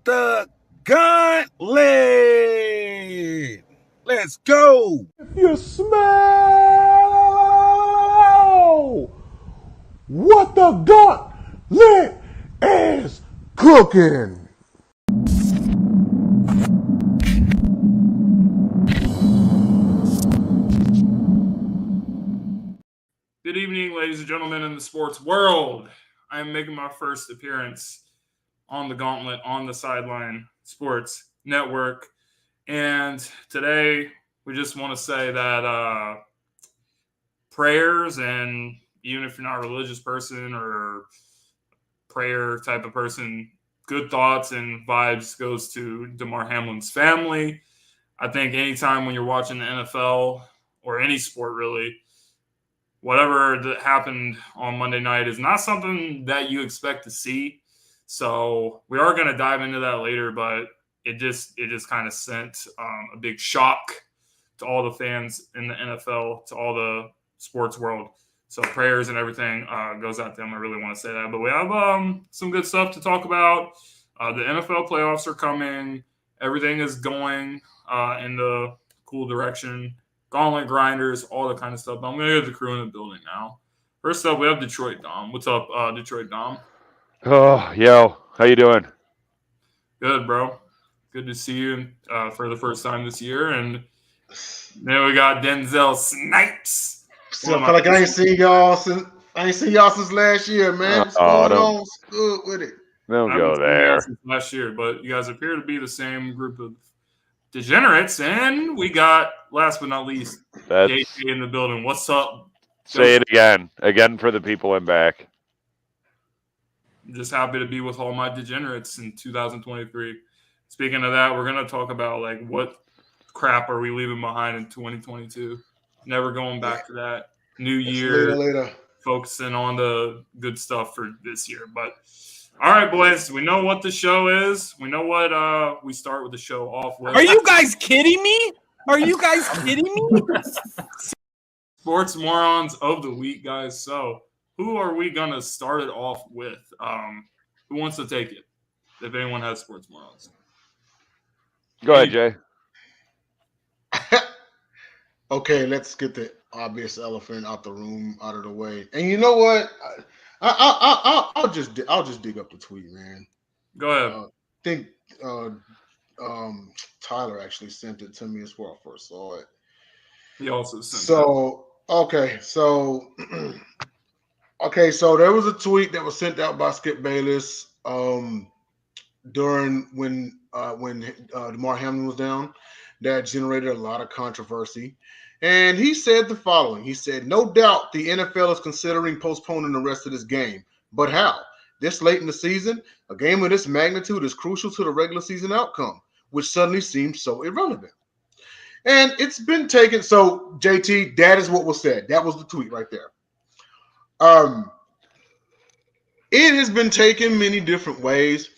the Gauntlet. Let's go. If you smell what the Gauntlet is cooking. Good evening, ladies and gentlemen in the sports world. I am making my first appearance on the Gauntlet on the Sideline Sports Network. And today we just want to say that prayers, and even if you're not a religious person or prayer type of person, good thoughts and vibes goes to Demar Hamlin's family. I think anytime when you're watching the NFL or any sport really, whatever that happened on Monday night is not something that you expect to see. So we are going to dive into that later, but it just kind of sent a big shock to all the fans in the NFL, to all the sports world. So prayers and everything goes out to them. I really want to say that. But we have some good stuff to talk about. The NFL playoffs are coming. Everything is going in the cool direction. Gauntlet Grinders, all that kind of stuff. But I'm going to get the crew in the building now. First up, we have Detroit Dom. What's up, Detroit Dom? Oh, yo. How you doing? Good, bro. Good to see you for the first time this year. And then we got Denzel Snipes. Still feel like I ain't seen y'all since last year, man. What's going on? What's good with it? Don't go there. Since last year, but you guys appear to be the same group of degenerates, and we got, last but not least, JT in the building. What's up? Say it again for the people in back. I'm just happy to be with all my degenerates in 2023. Speaking of that, we're going to talk about, like, what crap are we leaving behind in 2022? Never going back to that. New year, later. Focusing on the good stuff for this year. But all right, boys, we know what the show is. We know what we start with the show off with. Are you guys kidding me? Are you guys kidding me? Sports Morons of the week, guys. So who are we going to start it off with? Who wants to take it? If anyone has Sports Morons. Go ahead, Jay. Okay, let's get the obvious elephant out of the way. And you know what? I'll just dig up the tweet, man. Go ahead. I think Tyler actually sent it to me as well. I first saw it. He also sent so there was a tweet that was sent out by Skip Bayless during when Demar Hamlin was down, that generated a lot of controversy. And he said the following. He said, "No doubt the NFL is considering postponing the rest of this game. But how? This late in the season, a game of this magnitude is crucial to the regular season outcome, which suddenly seems so irrelevant." And it's been taken. So, JT, that is what was said. That was the tweet right there. It has been taken many different ways.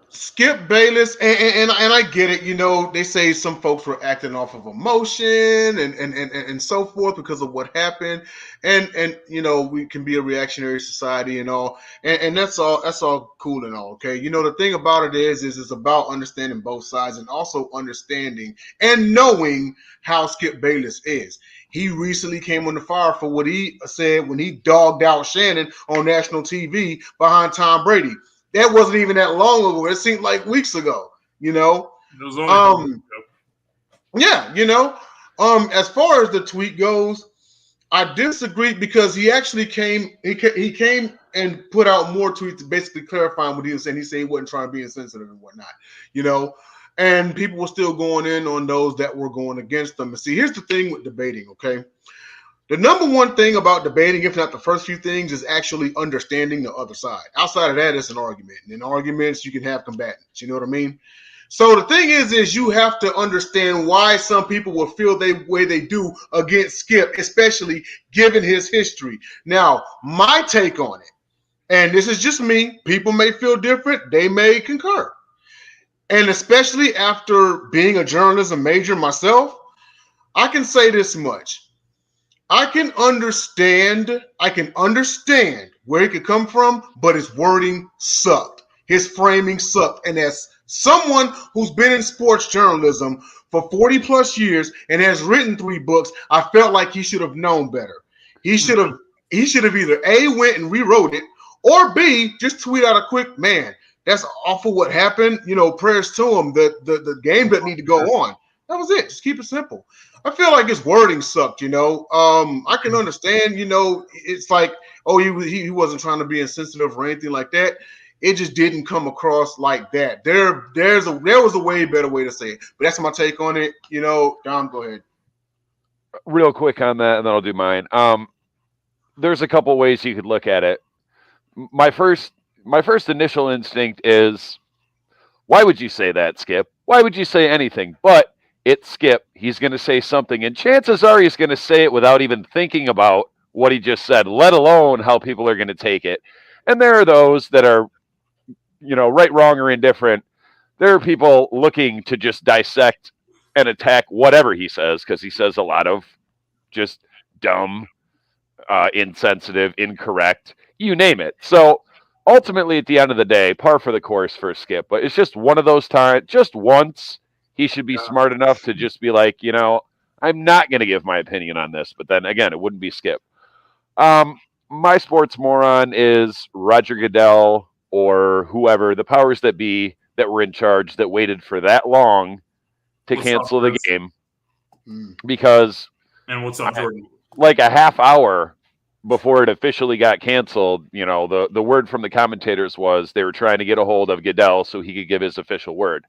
Skip Bayless, and I get it. You know, they say some folks were acting off of emotion and so forth because of what happened, and you know, we can be a reactionary society and all, and that's all cool and all. Okay, you know, the thing about it is it's about understanding both sides and also understanding and knowing how Skip Bayless is. He recently came on the fire for what he said when he dogged out Shannon on national TV behind Tom Brady. That wasn't even that long ago. It seemed like weeks ago, you know. It was only yeah, you know. As far as the tweet goes, I disagree because he actually came and put out more tweets basically clarifying what he was saying. He said he wasn't trying to be insensitive and whatnot, you know. And people were still going in on those that were going against them. And see, here's the thing with debating, okay? The number one thing about debating, if not the first few things, is actually understanding the other side. Outside of that, it's an argument. And in arguments, you can have combatants. You know what I mean? So the thing is you have to understand why some people will feel the way they do against Skip, especially given his history. Now, my take on it, and this is just me, people may feel different. They may concur. And especially after being a journalism major myself, I can say this much. I can understand where he could come from, but his wording sucked. his framing sucked. And as someone who's been in sports journalism for 40 plus years and has written 3 books, I felt like he should have known better. He should have either A, went and rewrote it, or B, just tweet out a quick, man, that's awful what happened. Prayers to him. The game doesn't need to go on. That was it. Just keep it simple. I feel like his wording sucked, I can understand, it's like, oh, he wasn't trying to be insensitive or anything like that. It just didn't come across like that. There was a way better way to say it. But that's my take on it. Dom, go ahead. Real quick on that, and then I'll do mine. There's a couple ways you could look at it. My first initial instinct is, why would you say that, Skip? Why would you say anything? But it's Skip. He's going to say something, and chances are he's going to say it without even thinking about what he just said, let alone how people are going to take it. And there are those that are, right, wrong, or indifferent. There are people looking to just dissect and attack whatever he says, because he says a lot of just dumb, insensitive, incorrect, you name it. So ultimately, at the end of the day, par for the course for Skip. But it's just one of those times, just once, he should be smart enough to just be like, I'm not going to give my opinion on this. But then again, it wouldn't be Skip. My sports moron is Roger Goodell or whoever, the powers that be that were in charge that waited for that long to cancel the game. Because and what's up, Jordan? Like a half hour before it officially got canceled, the word from the commentators was they were trying to get a hold of Goodell so he could give his official word.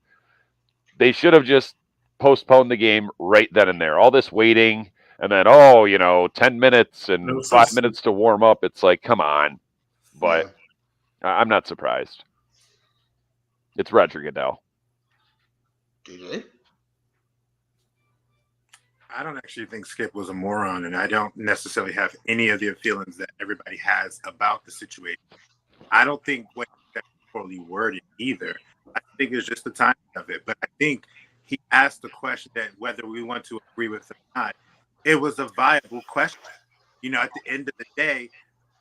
They should have just postponed the game right then and there. All this waiting, and then, 10 minutes and 5 minutes to warm up. It's like, come on. But I'm not surprised. It's Roger Goodell. DJ? I don't actually think Skip was a moron, and I don't necessarily have any of the feelings that everybody has about the situation. I don't think what he said was poorly worded either. I think it's just the timing of it. But I think he asked the question that whether we want to agree with it or not, it was a viable question. At the end of the day,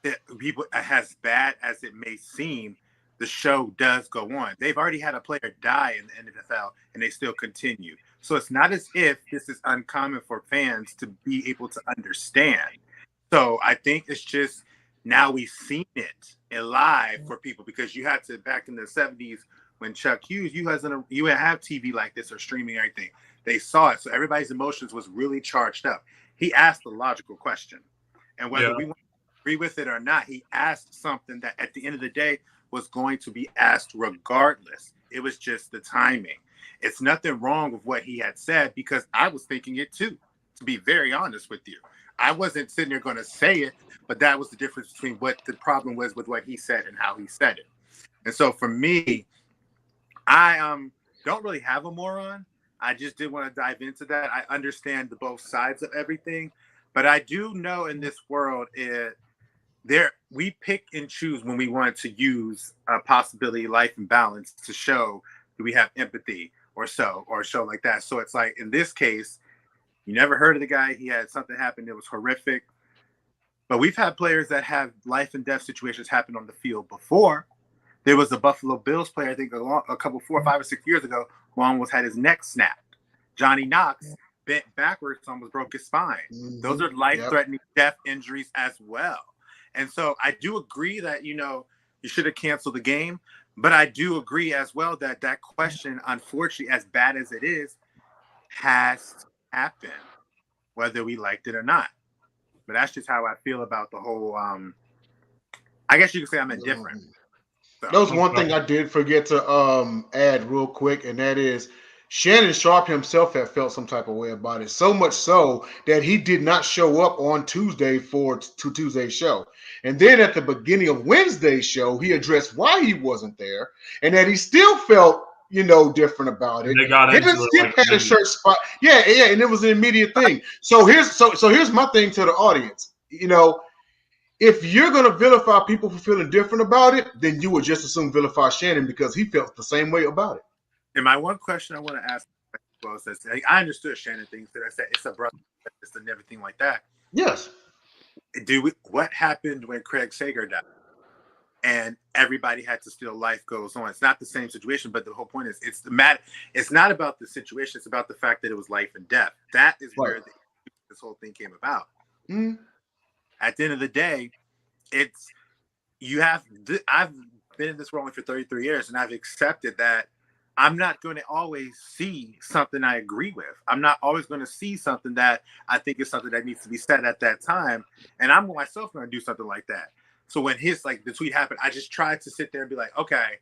that people, as bad as it may seem, the show does go on. They've already had a player die in the NFL, and they still continue. So it's not as if this is uncommon for fans to be able to understand. So I think it's just now we've seen it live for people, because you had to, back in the 70s when Chuck Hughes, you would have TV like this or streaming, everything. They saw it. So everybody's emotions was really charged up. He asked a logical question. And whether we want to agree with it or not, he asked something that at the end of the day was going to be asked regardless. It was just the timing. It's nothing wrong with what he had said, because I was thinking it too, to be very honest with you. I wasn't sitting there going to say it, but that was the difference between what the problem was with what he said and how he said it. And so for me, I don't really have a moron. I just did want to dive into that. I understand the both sides of everything, but I do know in this world we pick and choose when we want to use a possibility, life and balance, to show that we have empathy or show like that. So it's like, in this case, you never heard of the guy. He had something happen that was horrific, but we've had players that have life and death situations happen on the field before. There was a Buffalo Bills player, I think a couple 4, 5, or 6 years ago, who almost had his neck snapped. Johnny Knox bent backwards, almost broke his spine. Those are life-threatening death injuries as well. And so I do agree that, you should have canceled the game. But I do agree as well that question, unfortunately, as bad as it is, has to happen, whether we liked it or not. But that's just how I feel about the whole, I guess you could say I'm indifferent. So. That was one thing I did forget to add real quick, and that is Shannon Sharp himself had felt some type of way about it, so much so that he did not show up on Tuesday for Tuesday's show. And then at the beginning of Wednesday's show, he addressed why he wasn't there, and that he still felt, different about it. They got into Skip it had a shirt spot. Yeah, and it was an immediate thing. So here's my thing to the audience. If you're going to vilify people for feeling different about it, then you would just assume vilify Shannon, because he felt the same way about it. And my one question I want to ask, well, says, I understood Shannon things that I said it's a brother and everything like that. Yes. What happened when Craig Sager died? and everybody had to still life goes on. It's not the same situation, but the whole point is it's not about the situation, it's about the fact that it was life and death. That is where this whole thing came about. At the end of the day, I've been in this role for 33 years, and I've accepted that I'm not going to always see something I agree with. I'm not always going to see something that I think is something that needs to be said at that time. And I'm myself going to do something like that. So when the tweet happened, I just tried to sit there and be like, okay,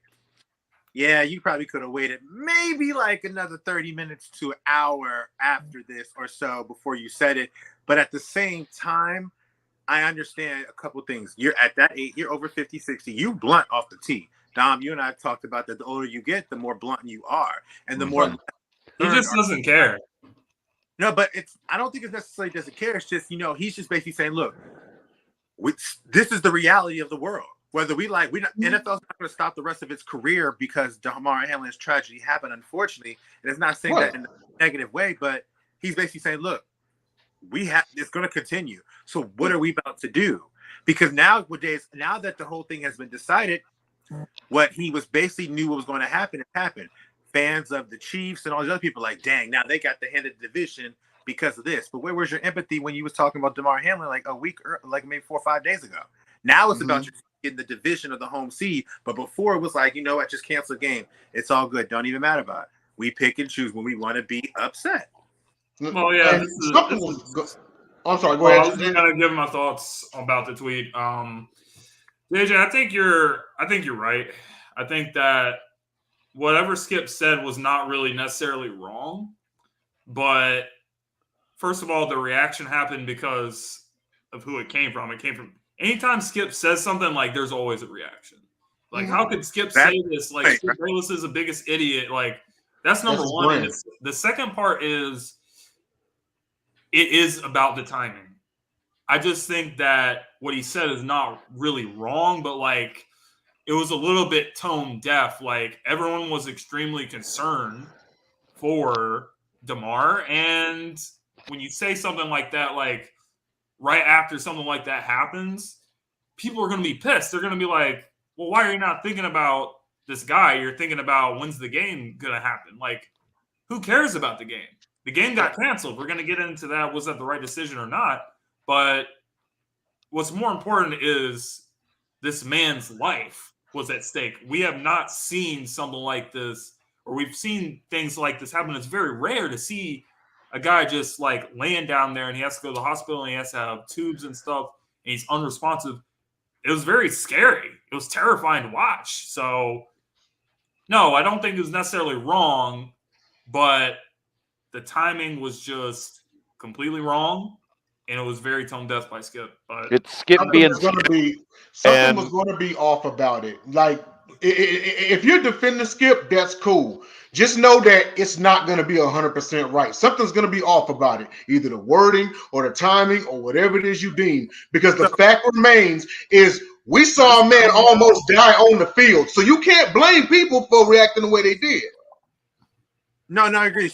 yeah, you probably could have waited maybe like another 30 minutes to an hour after this or so before you said it. But at the same time, I understand a couple things. You're at that age, you're over 50, 60, you blunt off the tee. Dom, you and I talked about that. The older you get, the more blunt you are, and the more he just doesn't care. No, but I don't think it's necessarily doesn't care. It's just he's just basically saying, look, this is the reality of the world. Whether NFL's not going to stop the rest of its career because Damar Hamlin's tragedy happened, unfortunately, and it's not saying that in a negative way, but he's basically saying, look, it's going to continue. So what are we about to do? Because nowadays, now that the whole thing has been decided, what he was basically knew what was going to happen, it happened. Fans of the Chiefs and all these other people like, dang, now they got the hand of the division because of this. But where was your empathy when you was talking about Damar Hamlin like a week or like maybe 4 or 5 days ago? Now it's about you getting the division of the home seed. But before it was like, I just canceled the game. It's all good. Don't even matter about it. We pick and choose when we want to be upset. Well, yeah. I'm sorry. Go ahead. I was just gonna give my thoughts about the tweet. JJ, I think you're right. I think that whatever Skip said was not really necessarily wrong, but first of all, the reaction happened because of who it came from. It came from anytime Skip says something, like there's always a reaction. Like, how could Skip say this? Like, Skip Bayless is the biggest idiot. Like, that's number one. And the second part is it is about the timing. I just think that what he said is not really wrong, but like it was a little bit tone deaf. Like everyone was extremely concerned for Damar. And when you say something like that, like right after something like that happens, people are going to be pissed. They're going to be like, well, why are you not thinking about this guy? You're thinking about when's the game going to happen? Like, who cares about the game? The game got canceled. We're going to get into that. Was that the right decision or not? But what's more important is this man's life was at stake. We have not seen something like this, or we've seen things like this happen. It's very rare to see a guy just like laying down there and he has to go to the hospital and he has to have tubes and stuff and he's unresponsive. It was very scary. It was terrifying to watch. So, no, I don't think it was necessarily wrong, but the timing was just completely wrong. And it was very tone deaf by Skip. But it's Skip being something was going to be off about it. Like, if you're defending Skip, that's cool. Just know that it's not going to be 100% right. Something's going to be off about it, either the wording or the timing or whatever it is you deem. Because the fact remains is we saw a man almost die on the field. So you can't blame people for reacting the way they did. No, I agree.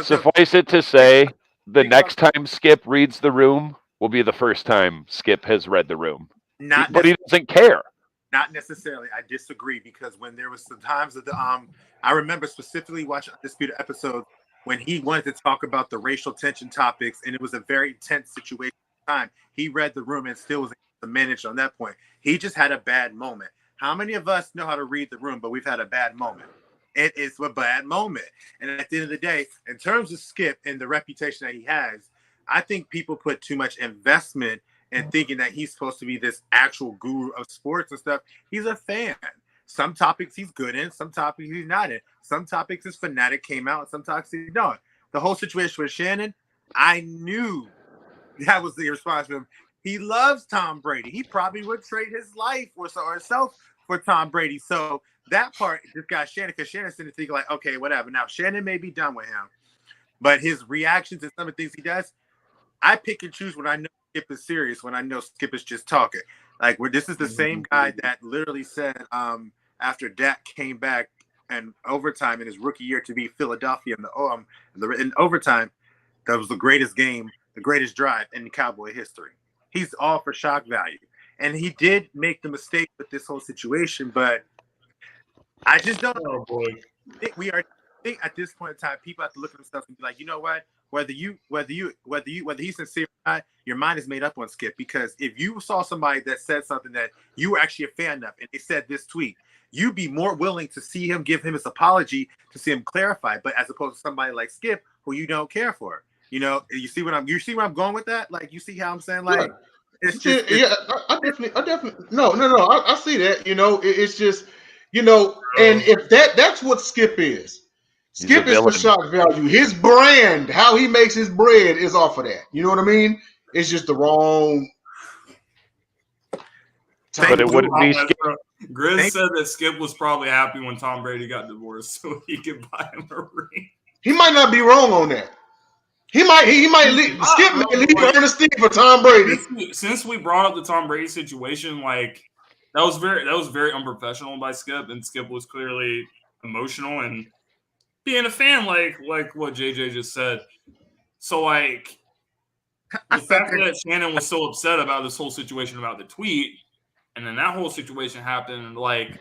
Suffice it to say, the next time Skip reads the room will be the first time Skip has read the room. But he doesn't care. Not necessarily. I disagree because when there was some times that I remember specifically watching Undisputed episodes when he wanted to talk about the racial tension topics and it was a very tense situation at the time. He read the room and still was able to manage on that point. He just had a bad moment. How many of us know how to read the room, but we've had a bad moment? It is a bad moment. And at the end of the day, in terms of Skip and the reputation that he has, I think people put too much investment in thinking that he's supposed to be this actual guru of sports and stuff. He's a fan. Some topics he's good in, some topics he's not in. Some topics his fanatic came out, and some topics he don't. The whole situation with Shannon, I knew that was the response from him. He loves Tom Brady. He probably would trade his life or himself for Tom Brady. So that part just got Shannon, because Shannon's sitting thinking like, okay, whatever. Now, Shannon may be done with him, but his reactions and some of the things he does, I pick and choose when I know Skip is serious, when I know Skip is just talking. Like, this is the same guy that literally said after Dak came back and overtime in his rookie year to beat Philadelphia in overtime, that was the greatest game, the greatest drive in Cowboy history. He's all for shock value. and he did make the mistake with this whole situation. But I just don't think we are. I think at this point in time, people have to look at themselves and be like, you know what? Whether he's sincere or not, your mind is made up on Skip. Because if you saw somebody that said something that you were actually a fan of, and they said this tweet, you'd be more willing to see him give him his apology, to see him clarify. But as opposed to somebody like Skip, who you don't care for, you see where I'm going with that? Like, you see how I'm saying? Like, it's just, I definitely, no, I see that. It's just, and if that's what Skip is. Skip is for shock value. His brand, how he makes his bread, is off of that. You know what I mean? It's just the wrong. But it wouldn't be Skip. Grizz said that Skip was probably happy when Tom Brady got divorced, so he could buy him a ring. He might not be wrong on that. He might leave. Skip may leave Ernestine for Tom Brady. Since we brought up the Tom Brady situation, like that was very unprofessional by Skip, and Skip was clearly emotional and being a fan, like what JJ just said. So like the fact that Shannon was so upset about this whole situation about the tweet, and then that whole situation happened, like,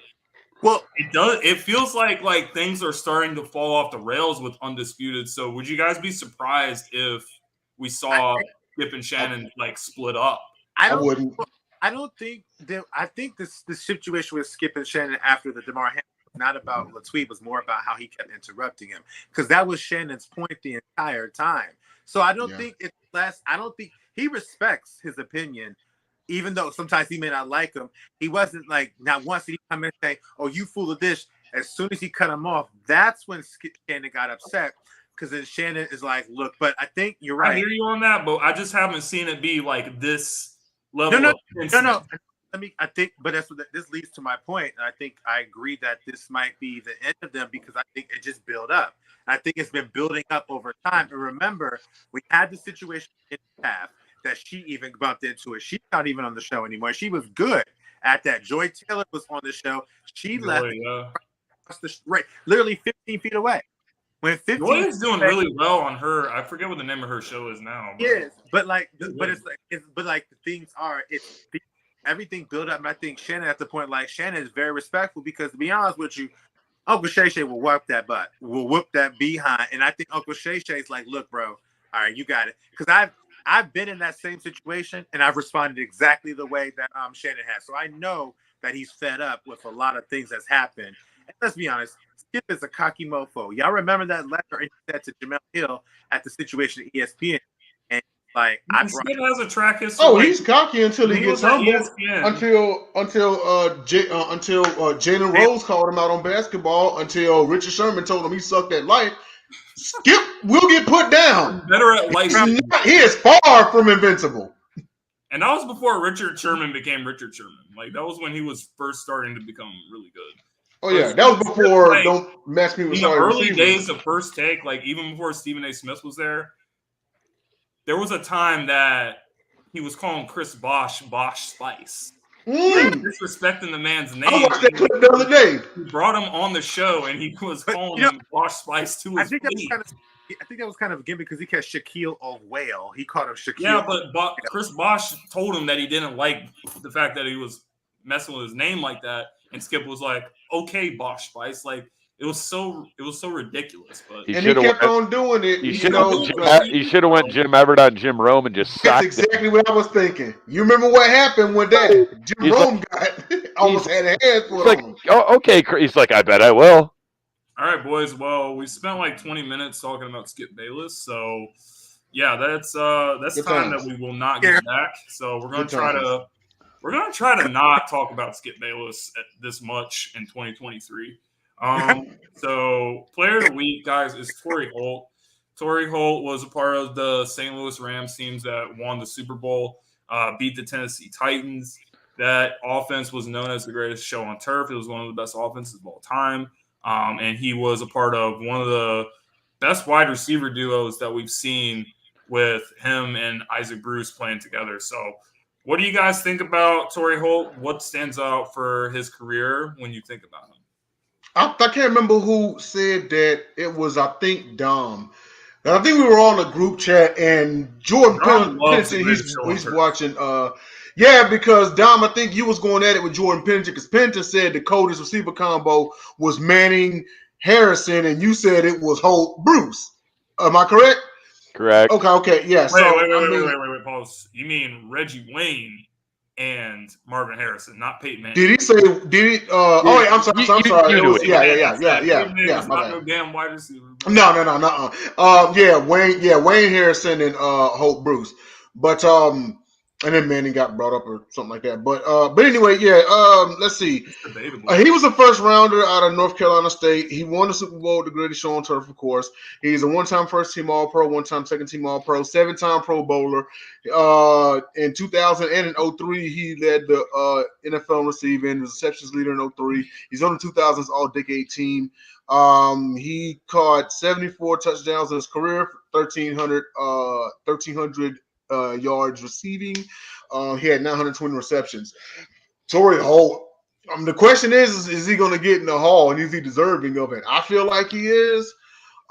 well, it feels like things are starting to fall off the rails with Undisputed. So would you guys be surprised if we saw Skip and Shannon like split up? I wouldn't. I don't think that. I think this situation with Skip and Shannon after the Demar Hamlin, not about the tweet, was more about how he kept interrupting him, because that was Shannon's point the entire time. So I don't think it's less. I don't think he respects his opinion, even though sometimes he may not like him. He wasn't like, not once did he come in and say, "Oh, you fool of this." As soon as he cut him off, that's when Shannon got upset, because then Shannon is like, "Look," but I think you're right. I hear you on that, but I just haven't seen it be like this level. No. I think, but that's what this leads to my point. I think I agree that this might be the end of them, because I think it just built up. I think it's been building up over time. And remember, we had the situation in the past that she even bumped into it. She's not even on the show anymore. She was good at that. Joy Taylor was on the show. She left literally 15 feet away. When 15 Joy is doing really well on her. I forget what the name of her show is now. Yes, but the things are, everything built up. And I think Shannon at the point, like, Shannon is very respectful, because to be honest with you, Uncle Shay Shay will whoop that butt, will whoop that behind. And I think Uncle Shay Shay's like, "Look, bro, all right, you got it." Because I've been in that same situation, and I've responded exactly the way that Shannon has. So I know that he's fed up with a lot of things that's happened. And let's be honest, Skip is a cocky mofo. Y'all remember that letter he said to Jamel Hill at the situation at ESPN? And like, Skip has a track history. Oh, he's cocky until he gets humbled. Until Jalen Rose called him out on basketball. Until Richard Sherman told him he sucked at life. Skip will get put down. Better at life. He is far from invincible. And that was before Richard Sherman became Richard Sherman. Like, that was when he was first starting to become really good. Oh yeah, that was before. Like, don't mess me with the early days of First Take. Like, even before Stephen A. Smith was there. There was a time that he was calling Chris Bosh Spice. Disrespecting the man's name. I watched that clip the other day. He brought him on the show, and he was calling him Bosh Spice to his face. I think that was kind of a gimmick, because he called Shaquille a whale. He called him Shaquille. Yeah, but Chris Bosh told him that he didn't like the fact that he was messing with his name like that, and Skip was like, "Okay, Bosh Spice." Like, it was so ridiculous, but he kept on doing it. You should have went Jim Everett on Jim Rome and just. That's exactly what I was thinking. You remember what happened when that Jim Rome almost had a head full of him. Oh, okay. He's like, "I bet I will." All right, boys. Well, we spent like 20 minutes talking about Skip Bayless, so yeah, that's time that we will not get back. So we're gonna try to not talk about Skip Bayless this much in 2023. So player of the week, guys, is Torry Holt. Torry Holt was a part of the St. Louis Rams teams that won the Super Bowl, beat the Tennessee Titans. That offense was known as the greatest show on turf. It was one of the best offenses of all time. And he was a part of one of the best wide receiver duos that we've seen, with him and Isaac Bruce playing together. So what do you guys think about Torry Holt? What stands out for his career when you think about him? I can't remember who said that. It was, I think, Dom. And I think we were on a group chat, and Jordan Dom loves Pennington, the greatest show on he's turf. watching. Yeah, because Dom, I think you was going at it with Jordan Pennington, because Pennington said the coldest receiver combo was Manning Harrison, and you said it was Holt Bruce. Am I correct? Correct. Okay, yeah. Wait, pause. You mean Reggie Wayne and Marvin Harrison, not Peyton Manning? Did he say? Did he? Oh, wait, I'm sorry. You It knew was it. yeah. Peyton Manning's My not bad. no damn wide receiver. No. Wayne Harrison and Holt Bruce, but and then Manning got brought up or something like that. But anyway, yeah. Let's see. It's debatable. He was a first rounder out of North Carolina State. He won the Super Bowl with the greatest show on turf, of course. He's a one-time first-team All-Pro, one-time second-team All-Pro, 7-time Pro Bowler. In 2000 and in 03, he led the NFL in receiving, receptions leader in 03. He's on the 2000s All-Decade team. He caught 74 touchdowns in his career, 1,300 yards receiving. He had 920 receptions. Torry Holt. The question is he going to get in the Hall, and is he deserving of it? I feel like he is.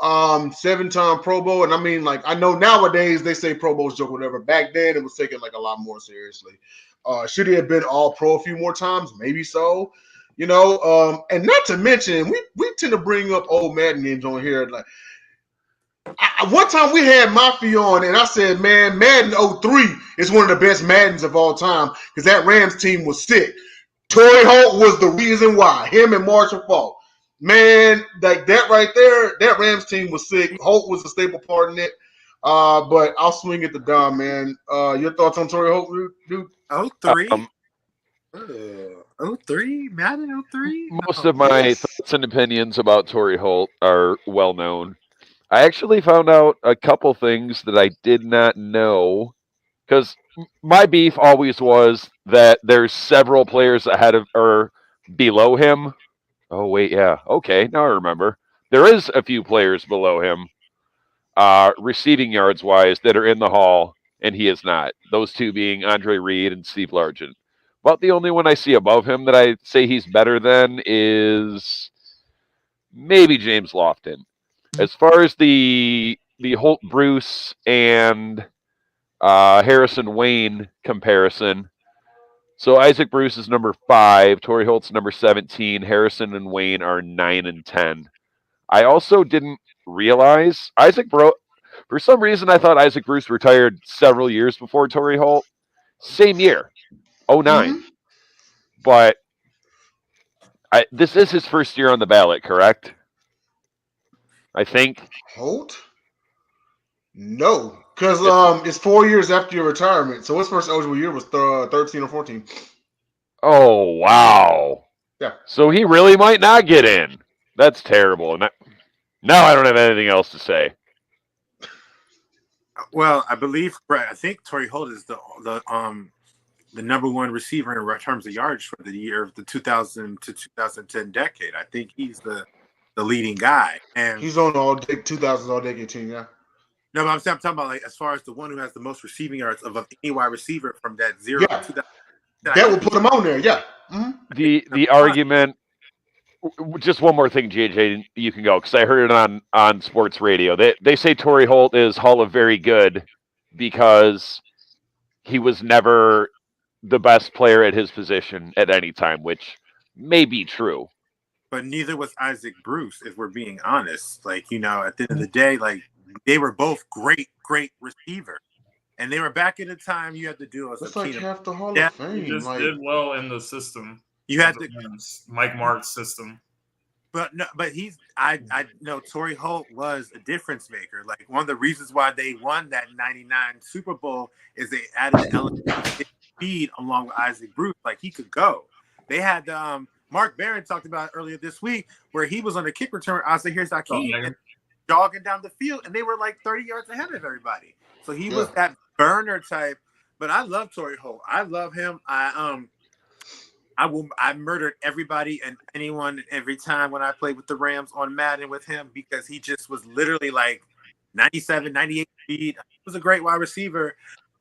7-time Pro Bowl, and I mean, like, I know nowadays they say Pro Bowl's joke, whatever. Back then, it was taken like a lot more seriously. Should he have been All Pro a few more times? Maybe so. And not to mention, we tend to bring up old Madden games on here. Like, one time we had Mafia on, and I said, man, Madden 03 is one of the best Maddens of all time because that Rams team was sick. Torry Holt was the reason why. Him and Marshall Faulk. Man, like that right there, that Rams team was sick. Holt was a staple part in it. But I'll swing it to Dom, man. Your thoughts on Torry Holt, dude? 03? 03? Madden 03? Most of my thoughts and opinions about Torry Holt are well known. I actually found out a couple things that I did not know, because my beef always was that there's several players ahead of or below him. Oh, wait, yeah. Okay, now I remember. There is a few players below him, receiving yards wise, that are in the Hall, and he is not. Those two being Andre Reed and Steve Largent. But the only one I see above him that I say he's better than is maybe James Lofton. As far as the Holt Bruce and Harrison Wayne comparison, so Isaac Bruce is number 5, Torry Holt's number 17, Harrison and Wayne are 9 and 10. I also didn't realize for some reason I thought Isaac Bruce retired several years before Torry Holt. Same year, 09. Mm-hmm. But this is his first year on the ballot, correct? I think. Holt? No, because it's 4 years after your retirement. So his first eligible year was 13 or 14. Oh, wow. Yeah. So he really might not get in. That's terrible. Now I don't have anything else to say. Well, I think Torry Holt is the number one receiver in terms of yards for the year of the 2000 to 2010 decade. I think he's the leading guy, and he's on the 2000s All-Decade team. Yeah. No, but I'm talking about, like, as far as the one who has the most receiving yards of any wide receiver from that 0 to 2000. That will put him on there. Yeah. Mm-hmm. The argument. Just one more thing, JJ, you can go, because I heard it on sports radio. They say Torry Holt is Hall of Very Good because he was never the best player at his position at any time, which may be true. But neither was Isaac Bruce, if we're being honest. Like, at the end of the day, like, they were both great receivers. And they were back in the time you had to do as That's a like team. half the Hall of Fame. He just did well in the system. You had to Mike Mark's system. But I know Torry Holt was a difference maker. Like, one of the reasons why they won that 99 Super Bowl is they added the element of speed along with Isaac Bruce. Like, he could go. They had Mark Barron talked about earlier this week where he was on a kick return. I said, here's Akeem jogging down the field, and they were like 30 yards ahead of everybody. So he was that burner type. But I love Torry Holt. I love him. I murdered everybody and anyone every time when I played with the Rams on Madden with him because he just was literally like 97, 98 speed. He was a great wide receiver.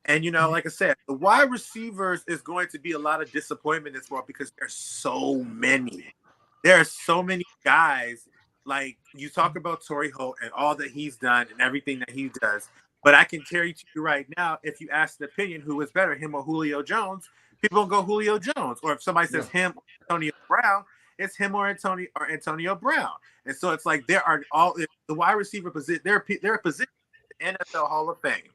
And, like I said, the wide receivers is going to be a lot of disappointment in this world because there's so many. There are so many guys Like, you talk about Torry Holt and all that he's done and everything that he does, but I can tell you right now, if you ask the opinion who is better, him or Julio Jones, people will go Julio Jones. Or if somebody says him or Antonio Brown, it's him or Antonio Brown. And so it's like there are all the wide receiver position. There are positions in the NFL Hall of Fame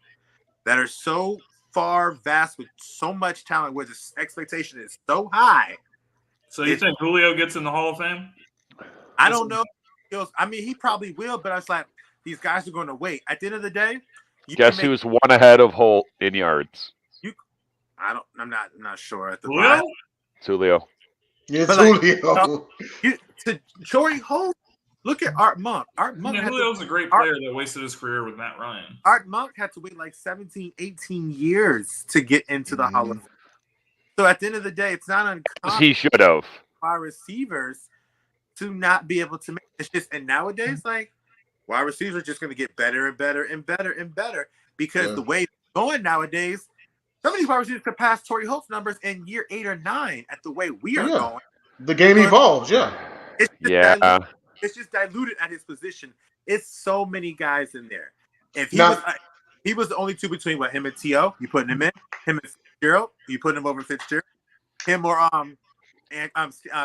that are so far vast with so much talent where the expectation is so high. So you think Julio gets in the Hall of Fame? I don't know. I mean, he probably will, but I was like, these guys are going to wait. At the end of the day, guess who's one ahead of Holt in yards? I'm not sure. At the Julio? It's Julio. Yeah, But Julio. To Torry Holt, look at Art Monk. Julio's a great player that wasted his career with Matt Ryan. Art Monk had to wait like 17, 18 years to get into the Hall of Fame. So at the end of the day, it's not uncommon. He should have. Wide receivers to not be able to make it's just, and nowadays, like, wide receivers are just going to get better and better and better and better because the way it's going nowadays, some of these wide receivers could pass Torry Holt's numbers in year 8 or 9 at the way we are going. The game evolves, It's just diluted at his position. It's so many guys in there. If he was the only two between him and T.O., you putting him in, him and Fitzgerald, you putting him over Fitzgerald, him or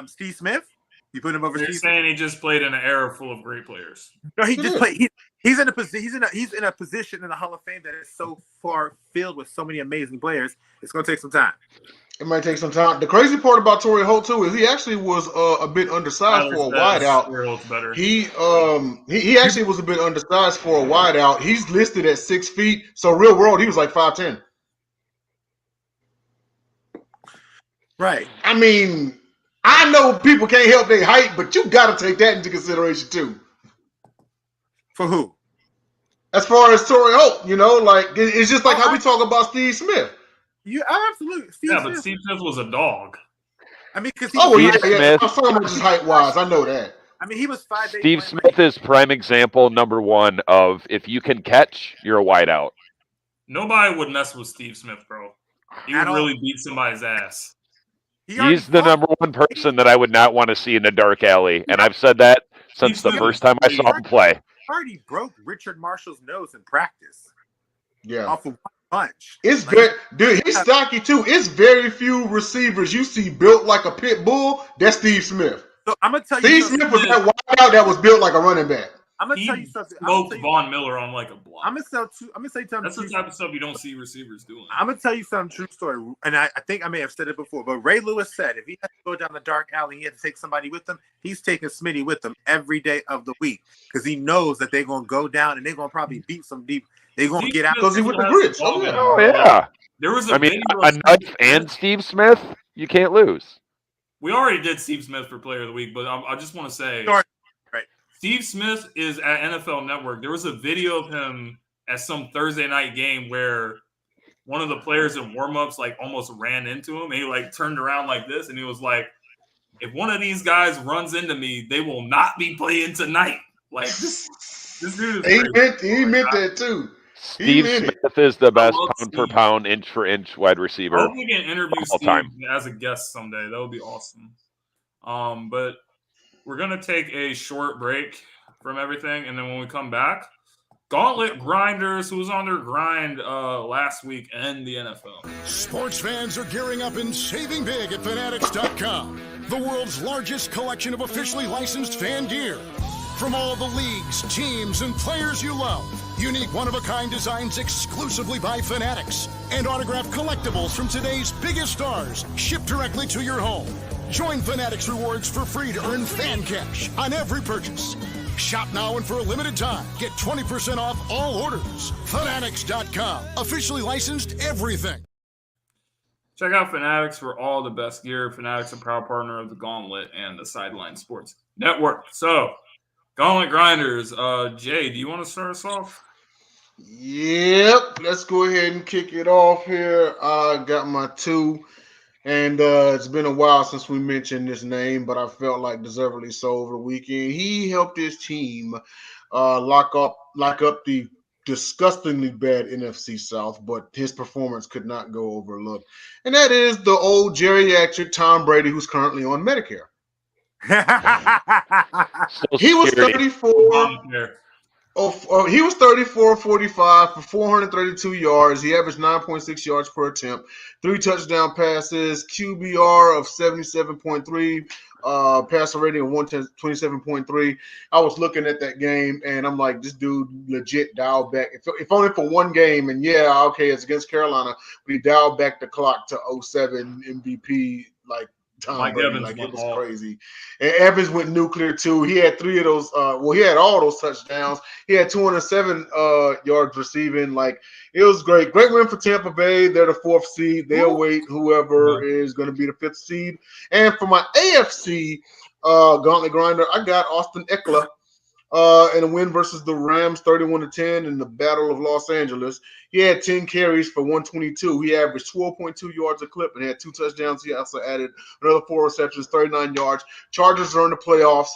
Steve Smith, you put him over. You're saying he just played in an era full of great players. No, he just played. He's in a position. He's in a position in the Hall of Fame that is so far filled with so many amazing players. It's going to take some time. It might take some time. The crazy part about Torry Holt too is he actually was a bit undersized for a wideout. He actually was a bit undersized for a wideout. He's listed at 6 feet. So real world, he was like 5'10". Right. I mean, I know people can't help their height, but you got to take that into consideration too. For who? As far as Torry Holt, like it's just like how we talk about Steve Smith. You absolutely. But Steve Smith was a dog. I mean, because I'm talking about just height wise. I know that. I mean, he was 5'8". Steve Smith is prime example number one of if you can catch, you're a wideout. Nobody would mess with Steve Smith, bro. He would really beat somebody's ass. He's the number one person that I would not want to see in a dark alley, and I've said that since the first time I saw him play. Already broke Richard Marshall's nose in practice. Yeah, off of one punch. It's dude. He's stocky too. It's very few receivers you see built like a pit bull. That's Steve Smith. So I'm gonna tell you, Steve Smith was that wideout that was built like a running back. I'm gonna tell you something. Smoked Von Miller on like a block. I'm gonna say something. That's the type of stuff you don't see receivers doing. I'm gonna tell you some true story, and I think I may have said it before, but Ray Lewis said if he had to go down the dark alley, he had to take somebody with him. He's taking Smitty with him every day of the week because he knows that they're gonna go down and they're gonna probably beat some deep. They're gonna get out because he with the grits. Oh yeah. There was a knife and Steve Smith. You can't lose. We already did Steve Smith for Player of the Week, but I just want to say. Steve Smith is at NFL Network. There was a video of him at some Thursday night game where one of the players in warmups like almost ran into him. And he like turned around like this, and he was like, "If one of these guys runs into me, they will not be playing tonight." Like this dude is he meant that too. Steve Smith is the best pound per pound, inch for inch wide receiver. I hope we can interview Steve time as a guest someday. That would be awesome. But we're going to take a short break from everything, and then when we come back, Gauntlet Grinders, who was on their grind last week, and the NFL. Sports fans are gearing up and saving big at Fanatics.com, the world's largest collection of officially licensed fan gear. From all the leagues, teams, and players you love, unique one-of-a-kind designs exclusively by Fanatics, and autographed collectibles from today's biggest stars shipped directly to your home. Join Fanatics Rewards for free to earn fan cash on every purchase. Shop now and for a limited time, get 20% off all orders. Fanatics.com, officially licensed everything. Check out Fanatics for all the best gear. Fanatics, a proud partner of the Gauntlet and the Sideline Sports Network. So, Gauntlet Grinders. Jay, do you want to start us off? Yep. Let's go ahead and kick it off here. I got my two. And it's been a while since we mentioned this name, but I felt like deservedly so over the weekend. He helped his team lock up the disgustingly bad NFC South, but his performance could not go overlooked. And that is the old geriatric Tom Brady, who's currently on Medicare. So He was scary. 34. He was 34 45 for 432 yards. He averaged 9.6 yards per attempt, 3 touchdown passes, QBR of 77.3, passer rating of 127.3. I was looking at that game and I'm like, this dude legit dialed back. If only for one game, and yeah, okay, it's against Carolina, but he dialed back the clock to 07 MVP, like Tom Mike Brady. Evans Like, it went was off. crazy. And Evans went nuclear too. He had 3 of those. He had all those touchdowns. He had 207 yards receiving. Like, it was great. Great win for Tampa Bay. They're the 4th seed. They'll wait whoever is going to be the 5th seed. And for my AFC Gauntlet Grinder, I got Austin Eckler in a win versus the Rams, 31-10 in the Battle of Los Angeles. He had 10 carries for 122. He averaged 12.2 yards a clip and had 2 touchdowns. He also added another 4 receptions, 39 yards. Chargers are in the playoffs.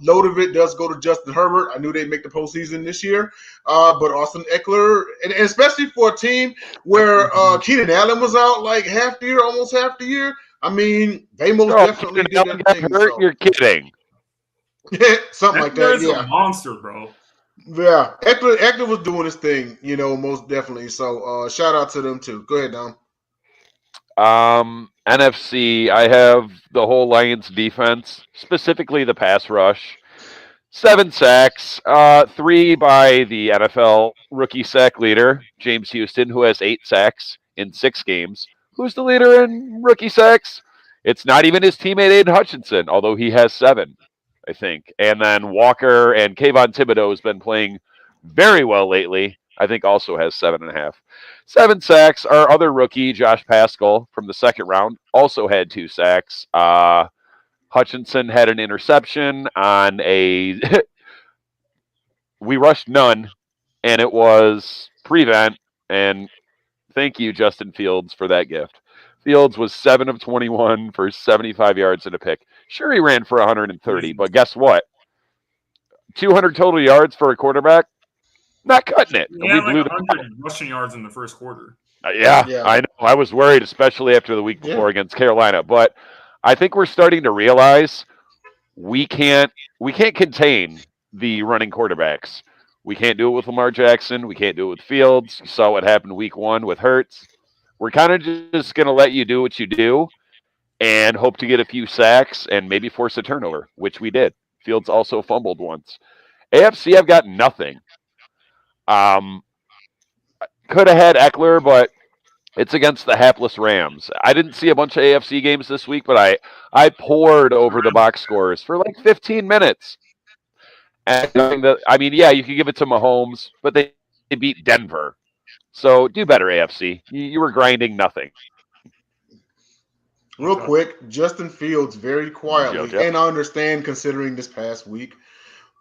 Load of it does go to Justin Herbert. I knew they'd make the postseason this year. But Austin Eckler, and especially for a team where Keenan Allen was out like half the year, almost half the year, I mean, they most definitely did Keenan that Allen thing. got hurt? So. You're kidding. Something like that, yeah. A monster, bro. Yeah, Eckler was doing his thing, most definitely. So shout out to them too. Go ahead, Dom. NFC, I have the whole Lions defense, specifically the pass rush. 7 sacks, 3 by the NFL rookie sack leader, James Houston, who has 8 sacks in 6 games. Who's the leader in rookie sacks? It's not even his teammate Aiden Hutchinson, although he has 7. I think. And then Walker and Kayvon Thibodeau has been playing very well lately. I think also has 7.5. 7 sacks. Our other rookie, Josh Pascal, from the second round, also had 2 sacks. Hutchinson had an interception on a we rushed none, and it was prevent. And thank you, Justin Fields, for that gift. Fields was 7 of 21 for 75 yards and a pick. Sure, he ran for 130, but guess what? 200 total yards for a quarterback? Not cutting it. He had like 100 rushing yards in the first quarter. Yeah, I know. I was worried, especially after the week before against Carolina. But I think we're starting to realize we can't contain the running quarterbacks. We can't do it with Lamar Jackson. We can't do it with Fields. You saw what happened week 1 with Hurts. We're kind of just going to let you do what you do and hope to get a few sacks and maybe force a turnover, which we did. Fields also fumbled once. AFC, I've got nothing. Could have had Eckler, but it's against the hapless Rams. I didn't see a bunch of AFC games this week, but I poured over the box scores for like 15 minutes. And you could give it to Mahomes, but they beat Denver. So do better, AFC. You were grinding nothing. Real quick, Justin Fields very quietly, and I understand considering this past week,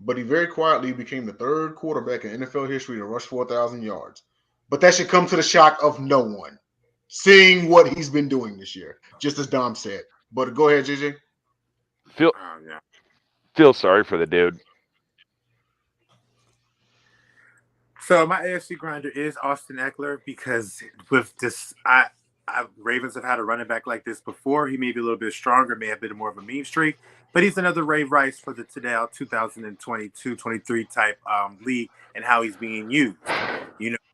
but he very quietly became the 3rd quarterback in NFL history to rush 4,000 yards. But that should come to the shock of no one, seeing what he's been doing this year, just as Dom said. But go ahead, JJ. Feel sorry for the dude. So my AFC grinder is Austin Eckler because with this, Ravens have had a running back like this before. He may be a little bit stronger, may have been more of a meme streak, but he's another Ray Rice for the 2022-23 type league and how he's being used.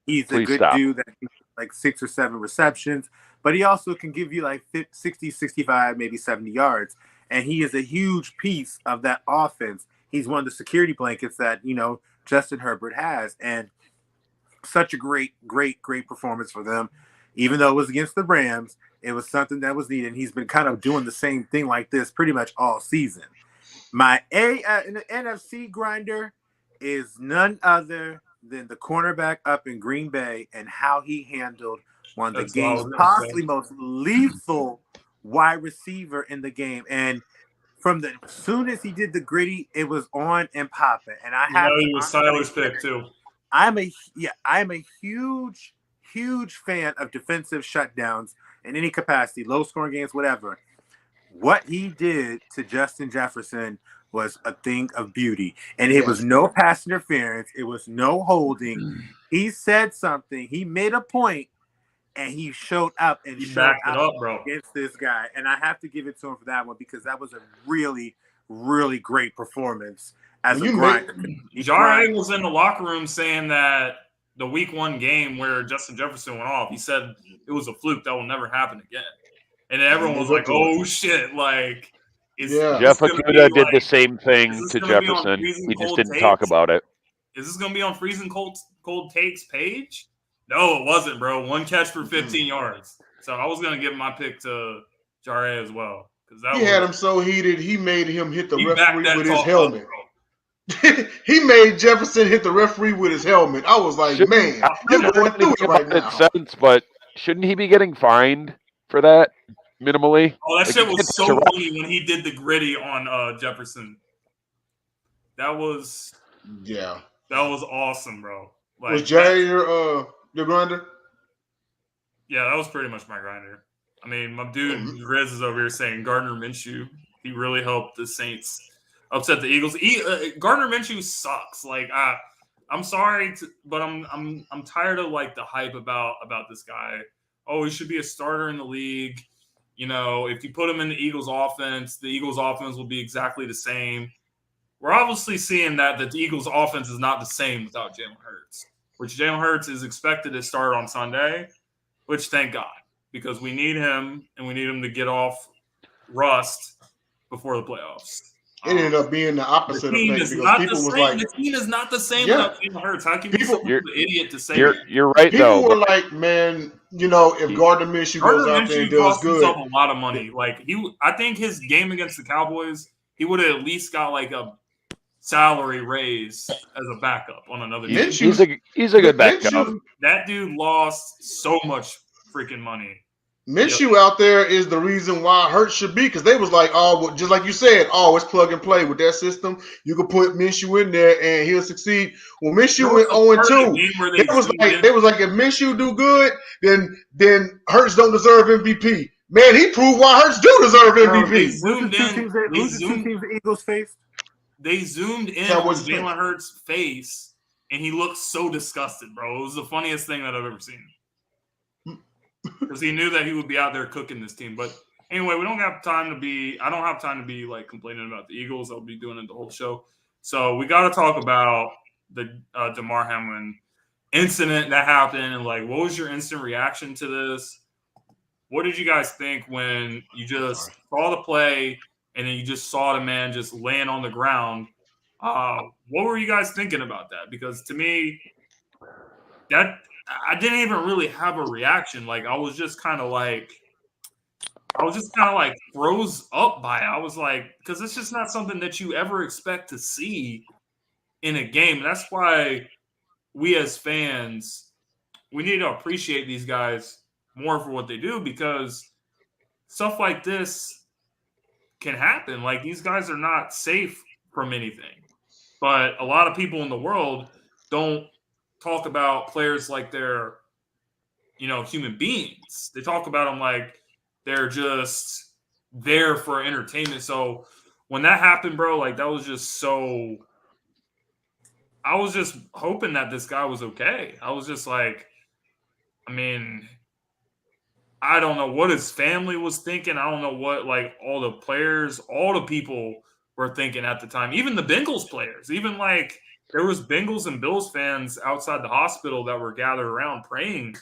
He's a good dude that can like 6 or 7 receptions, but he also can give you like 60, 65, maybe 70 yards. And he is a huge piece of that offense. He's one of the security blankets that, Justin Herbert has. And such a great performance for them. Even though it was against the Rams, it was something that was needed. He's been kind of doing the same thing like this pretty much all season. My NFC grinder is none other than the cornerback up in Green Bay and how he handled one of the game's possibly most lethal wide receiver in the game. And from the soon as he did the gritty, it was on and popping. And he was Tyler's pick too. I'm a huge fan of defensive shutdowns in any capacity, low scoring games, whatever. What he did to Justin Jefferson was a thing of beauty. And it was no pass interference. It was no holding. He said something. He made a point. and he showed up and He showed backed it out up, bro. against this guy. And I have to give it to him for that one because that was a really, really great performance as When a you grinder. Jare was in the locker room saying that the week 1 game where Justin Jefferson went off, he said it was a fluke that will never happen again. And everyone was like, "Oh shit!" Like, Jeff Okuda did the same thing to Jefferson. He just didn't talk about it. Is this going to be on Freezing Cold Takes page? No, it wasn't, bro. 1 catch for 15 yards. So I was going to give my pick to Jare as well because that had him so heated he made him hit the he referee backed that with his talk helmet. up, He made Jefferson hit the referee with his helmet. I was like, man, you're going through it right now. Sense, but shouldn't he be getting fined for that minimally? Oh, that Like, shit he was gets so to- funny when he did the gritty on Jefferson. That was awesome, bro. Like, Was Jay your grinder? Yeah, that was pretty much my grinder. I mean, my dude Riz is over here saying Gardner Minshew. He really helped the Saints upset the Eagles. Gardner Minshew sucks. Like, I'm sorry, but I'm tired of like the hype about this guy. Oh, he should be a starter in the league. You know, if you put him in the Eagles offense will be exactly the same. We're obviously seeing that the Eagles offense is not the same without Jalen Hurts, which Jalen Hurts is expected to start on Sunday, which thank God, because we need him and we need him to get off rust before the playoffs. It ended up being the opposite The team effect is because not people the was same. like, The team is not the same without Jalen Hurts. How can you be such an idiot to say that? You're right, people though. were like, man, you know, if Gardner Minshew goes out there and does cost good, himself a lot of money. Like I think his game against the Cowboys, he would have at least got like a salary raise as a backup on another team. He's a good backup. That dude lost so much freaking money. Minshew out there is the reason why Hurts should be, because they was like, oh, well, just like you said, oh, it's plug and play with that system. You can put Minshew in there and he'll succeed. Well, Minshew went 0-2. They was like, if Minshew do good, then Hurts don't deserve MVP. Man, he proved why Hurts do deserve MVP. They zoomed in. Who's the two teams the Eagles faced? They zoomed in on Jalen Hurts' face, and he looked so disgusted, bro. It was the funniest thing that I've ever seen. Because he knew that he would be out there cooking this team. But anyway, I don't have time to be like complaining about the Eagles. I'll be doing it the whole show. So we got to talk about the Damar Hamlin incident that happened. And like, what was your instant reaction to this? What did you guys think when you just saw the play and then you just saw the man just laying on the ground? What were you guys thinking about that? Because to me, I didn't even really have a reaction. Like I was just kind of like froze up by it. I was like, because it's just not something that you ever expect to see in a game. And that's why we as fans, we need to appreciate these guys more for what they do, because stuff like this can happen. Like these guys are not safe from anything. But a lot of people in the world don't talk about players like they're, human beings. They talk about them like they're just there for entertainment. So when that happened, bro, like that was just so. I was just hoping that this guy was okay. I was just like, I mean, I don't know what his family was thinking. I don't know what like all the players, all the people were thinking at the time. Even the Bengals players, even like. There was Bengals and Bills fans outside the hospital that were gathered around praying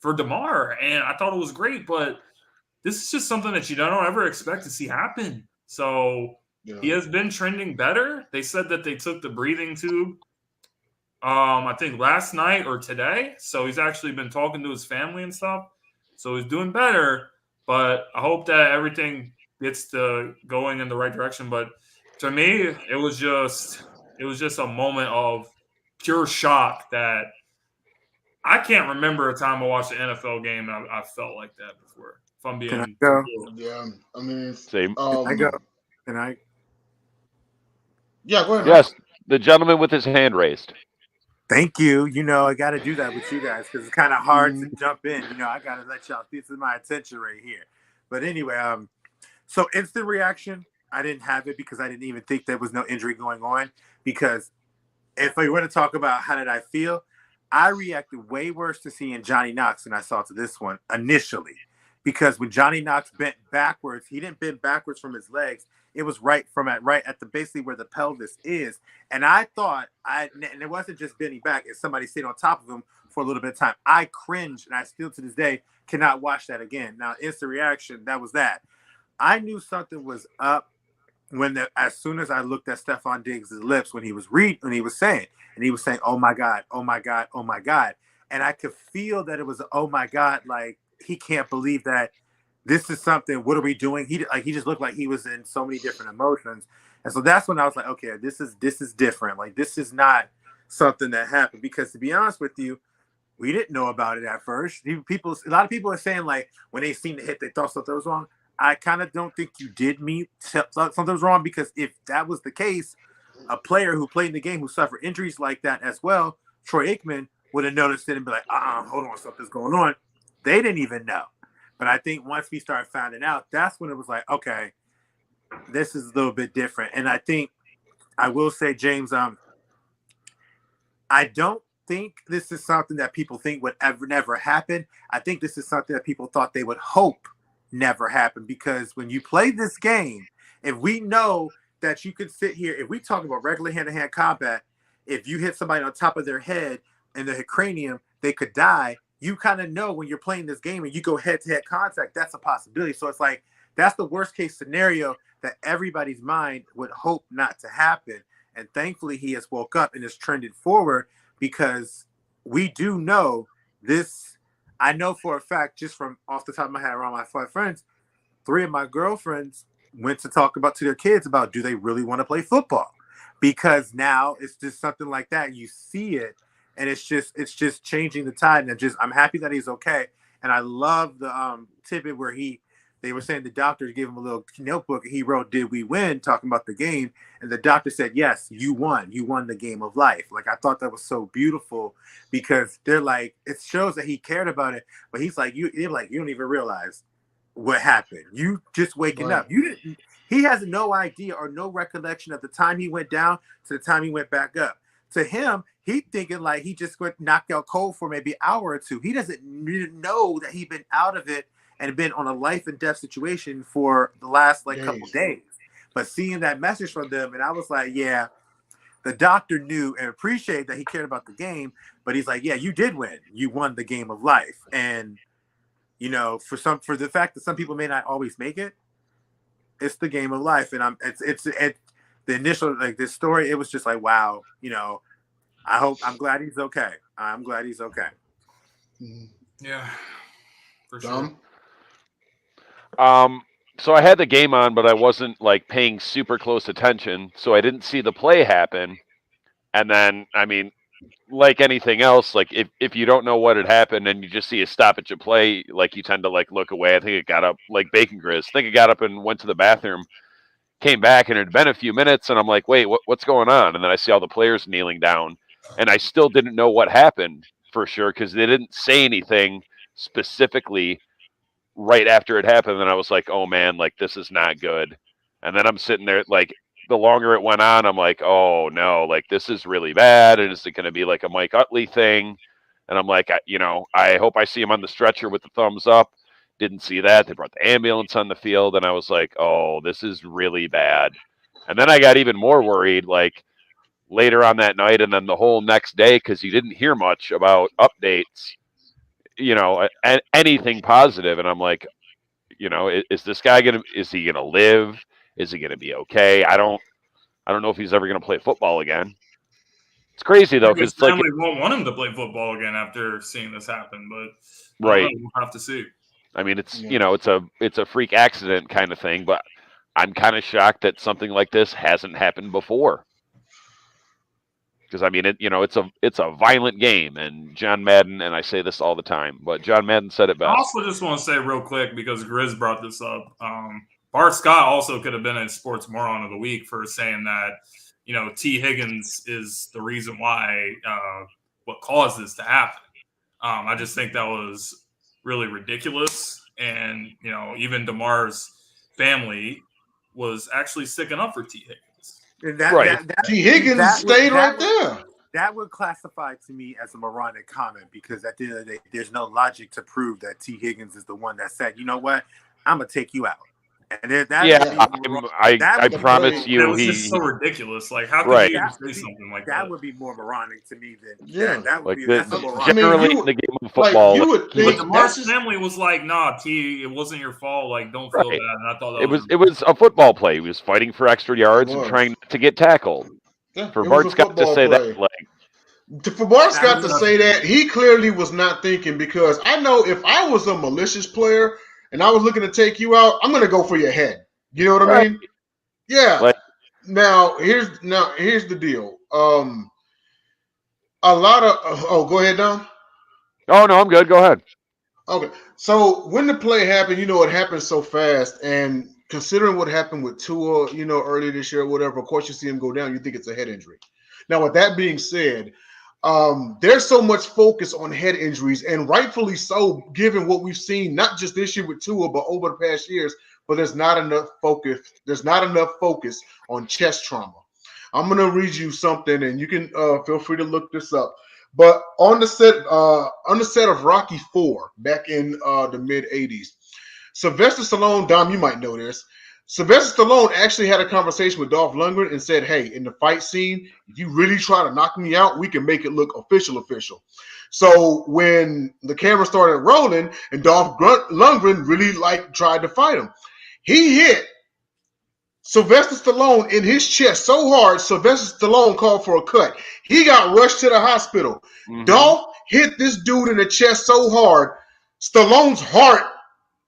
for Damar, and I thought it was great. But this is just something that you don't ever expect to see happen. So he has been trending better. They said that they took the breathing tube, I think last night or today. So he's actually been talking to his family and stuff. So he's doing better. But I hope that everything gets to going in the right direction. But to me, it was just a moment of pure shock that I can't remember a time I watched an NFL game and I felt like that before. If I'm being yeah, I mean, same. Can I? Yeah, go ahead. Yes, the gentleman with his hand raised. Thank you. I got to do that with you guys because it's kind of hard to jump in. I got to let y'all. This is my attention right here. But anyway, so instant reaction. I didn't have it because I didn't even think there was no injury going on. Because if we want to talk about how did I feel, I reacted way worse to seeing Johnny Knox than I saw to this one initially, because when Johnny Knox bent backwards, he didn't bend backwards from his legs. It was right at the basically where the pelvis is. And I thought and it wasn't just bending back, it's somebody sitting on top of him for a little bit of time. I cringed, and I still to this day cannot watch that again. Now, instant reaction, that was that. I knew something was up as soon as I looked at Stephon Diggs' lips when he was saying, oh my God, oh my God, oh my God. And I could feel that it was, oh my God, like he can't believe that this is something. What are we doing? He just looked like he was in so many different emotions. And so that's when I was like, okay, this is different. Like, this is not something that happened, because to be honest with you, we didn't know about it at first. A lot of people are saying, like, when they seen the hit, they thought something was wrong. I kind of don't think you did something was wrong, because if that was the case, a player who played in the game who suffered injuries like that as well, Troy Aikman, would have noticed it and be like, hold on, something's going on. They didn't even know. But I think once we started finding out, that's when it was like, okay, this is a little bit different. And I think I will say, James, I don't think this is something that people think would never happen. I think this is something that people thought they would hope never happen, because when you play this game, if we know that you could sit here, if we talk about regular hand-to-hand combat, if you hit somebody on top of their head and their cranium, they could die. You kind of know when you're playing this game and you go head-to-head contact, that's a possibility. So it's like, that's the worst case scenario that everybody's mind would hope not to happen. And thankfully he has woke up and is trended forward, because we do know this. I know for a fact, just from off the top of my head, around my 5 friends, 3 of my girlfriends went to talk to their kids about, do they really want to play football? Because now it's just something like that. You see it, and it's just changing the tide. And I'm happy that he's okay. And I love the tidbit where they were saying the doctor gave him a little notebook, and he wrote, "Did we win?" talking about the game. And the doctor said, "Yes, you won. You won the game of life." Like, I thought that was so beautiful, because they're like, it shows that he cared about it. But he's like, you don't even realize what happened. You just waking up. He has no idea or no recollection of the time he went down to the time he went back up. To him, he thinking like he just went knocked out cold for maybe an hour or two. He doesn't know that he'd been out of it and been on a life and death situation for the last couple days. But seeing that message from them, and I was like, yeah, the doctor knew and appreciated that he cared about the game. But he's like, yeah, you did win. You won the game of life. And for the fact that some people may not always make it, it's the game of life. And it's the initial, this story, it was just like, wow, I'm glad he's okay. I'm glad he's okay. Yeah, for sure. So I had the game on, but I wasn't paying super close attention, so I didn't see the play happen. And then, I mean, like anything else, if you don't know what had happened and you just see a stoppage of play, you tend to look away. I think it got up like bacon grizz. I think it got up and went to the bathroom, came back, and it had been a few minutes, and I'm like, wait, what's going on? And then I see all the players kneeling down, and I still didn't know what happened for sure, because they didn't say anything specifically right after it happened. And I was like, oh man, this is not good. And then I'm sitting there, the longer it went on, I'm like, oh no, this is really bad. And is it going to be a Mike Utley thing? And I'm like, I hope I see him on the stretcher with the thumbs up. Didn't see that. They brought the ambulance on the field, and I was like, oh, this is really bad. And then I got even more worried, later on that night, and then the whole next day, because you didn't hear much about updates, anything positive. And I'm like, is this guy is he gonna live? Is he gonna be okay? I don't know if he's ever gonna play football again. It's crazy though, because his family won't want him to play football again after seeing this happen. But right, we'll have to see. I mean, it's it's a freak accident kind of thing, but I'm kind of shocked that something like this hasn't happened before. Because I mean, it's a violent game, and John Madden, and I say this all the time, but John Madden said it best. I also just want to say real quick, because Grizz brought this up, Bart Scott also could have been a Sports Moron of the Week for saying that T. Higgins is the reason why what caused this to happen. I just think that was really ridiculous, and even Demar's family was actually sticking up for T. Higgins. T. Higgins stayed right there. that would classify to me as a moronic comment because at the end of the day, there's no logic to prove that T. Higgins is the one that said, you know what, I'm gonna take you out. And I promise you, it was just so ridiculous. Like, how could you even say something like that? That would be more moronic to me than that would like be. that's moronic. generally in the game of football. You would think Demar's family was like, "Nah, T, it wasn't your fault. Like, don't feel bad." And I thought that it was a football play. He was fighting for extra yards and trying not to get tackled. For Bart Scott to say that, for Bart Scott to say that, he clearly was not thinking, because I know if I was a malicious player and I was looking to take you out, I'm going to go for your head. You know what I mean? Yeah. Now here's the deal. A lot of go ahead, Dom. Oh no, I'm good. Go ahead. Okay. So when the play happened, it happened so fast, and considering what happened with Tua, earlier this year or whatever, of course you see him go down, you think it's a head injury. Now, with that being said, there's so much focus on head injuries, and rightfully so, given what we've seen, not just this year with Tua, but over the past years. But there's not enough focus. There's not enough focus on chest trauma. I'm gonna read you something, and you can feel free to look this up. But on the set of Rocky IV back in the mid '80s, Sylvester Stallone, Dom, you might know this. Sylvester Stallone actually had a conversation with Dolph Lundgren and said, "Hey, in the fight scene, if you really try to knock me out, we can make it look official." So when the camera started rolling and Dolph Lundgren really tried to fight him, he hit Sylvester Stallone in his chest so hard, Sylvester Stallone called for a cut. He got rushed to the hospital. Mm-hmm. Dolph hit this dude in the chest so hard, Stallone's heart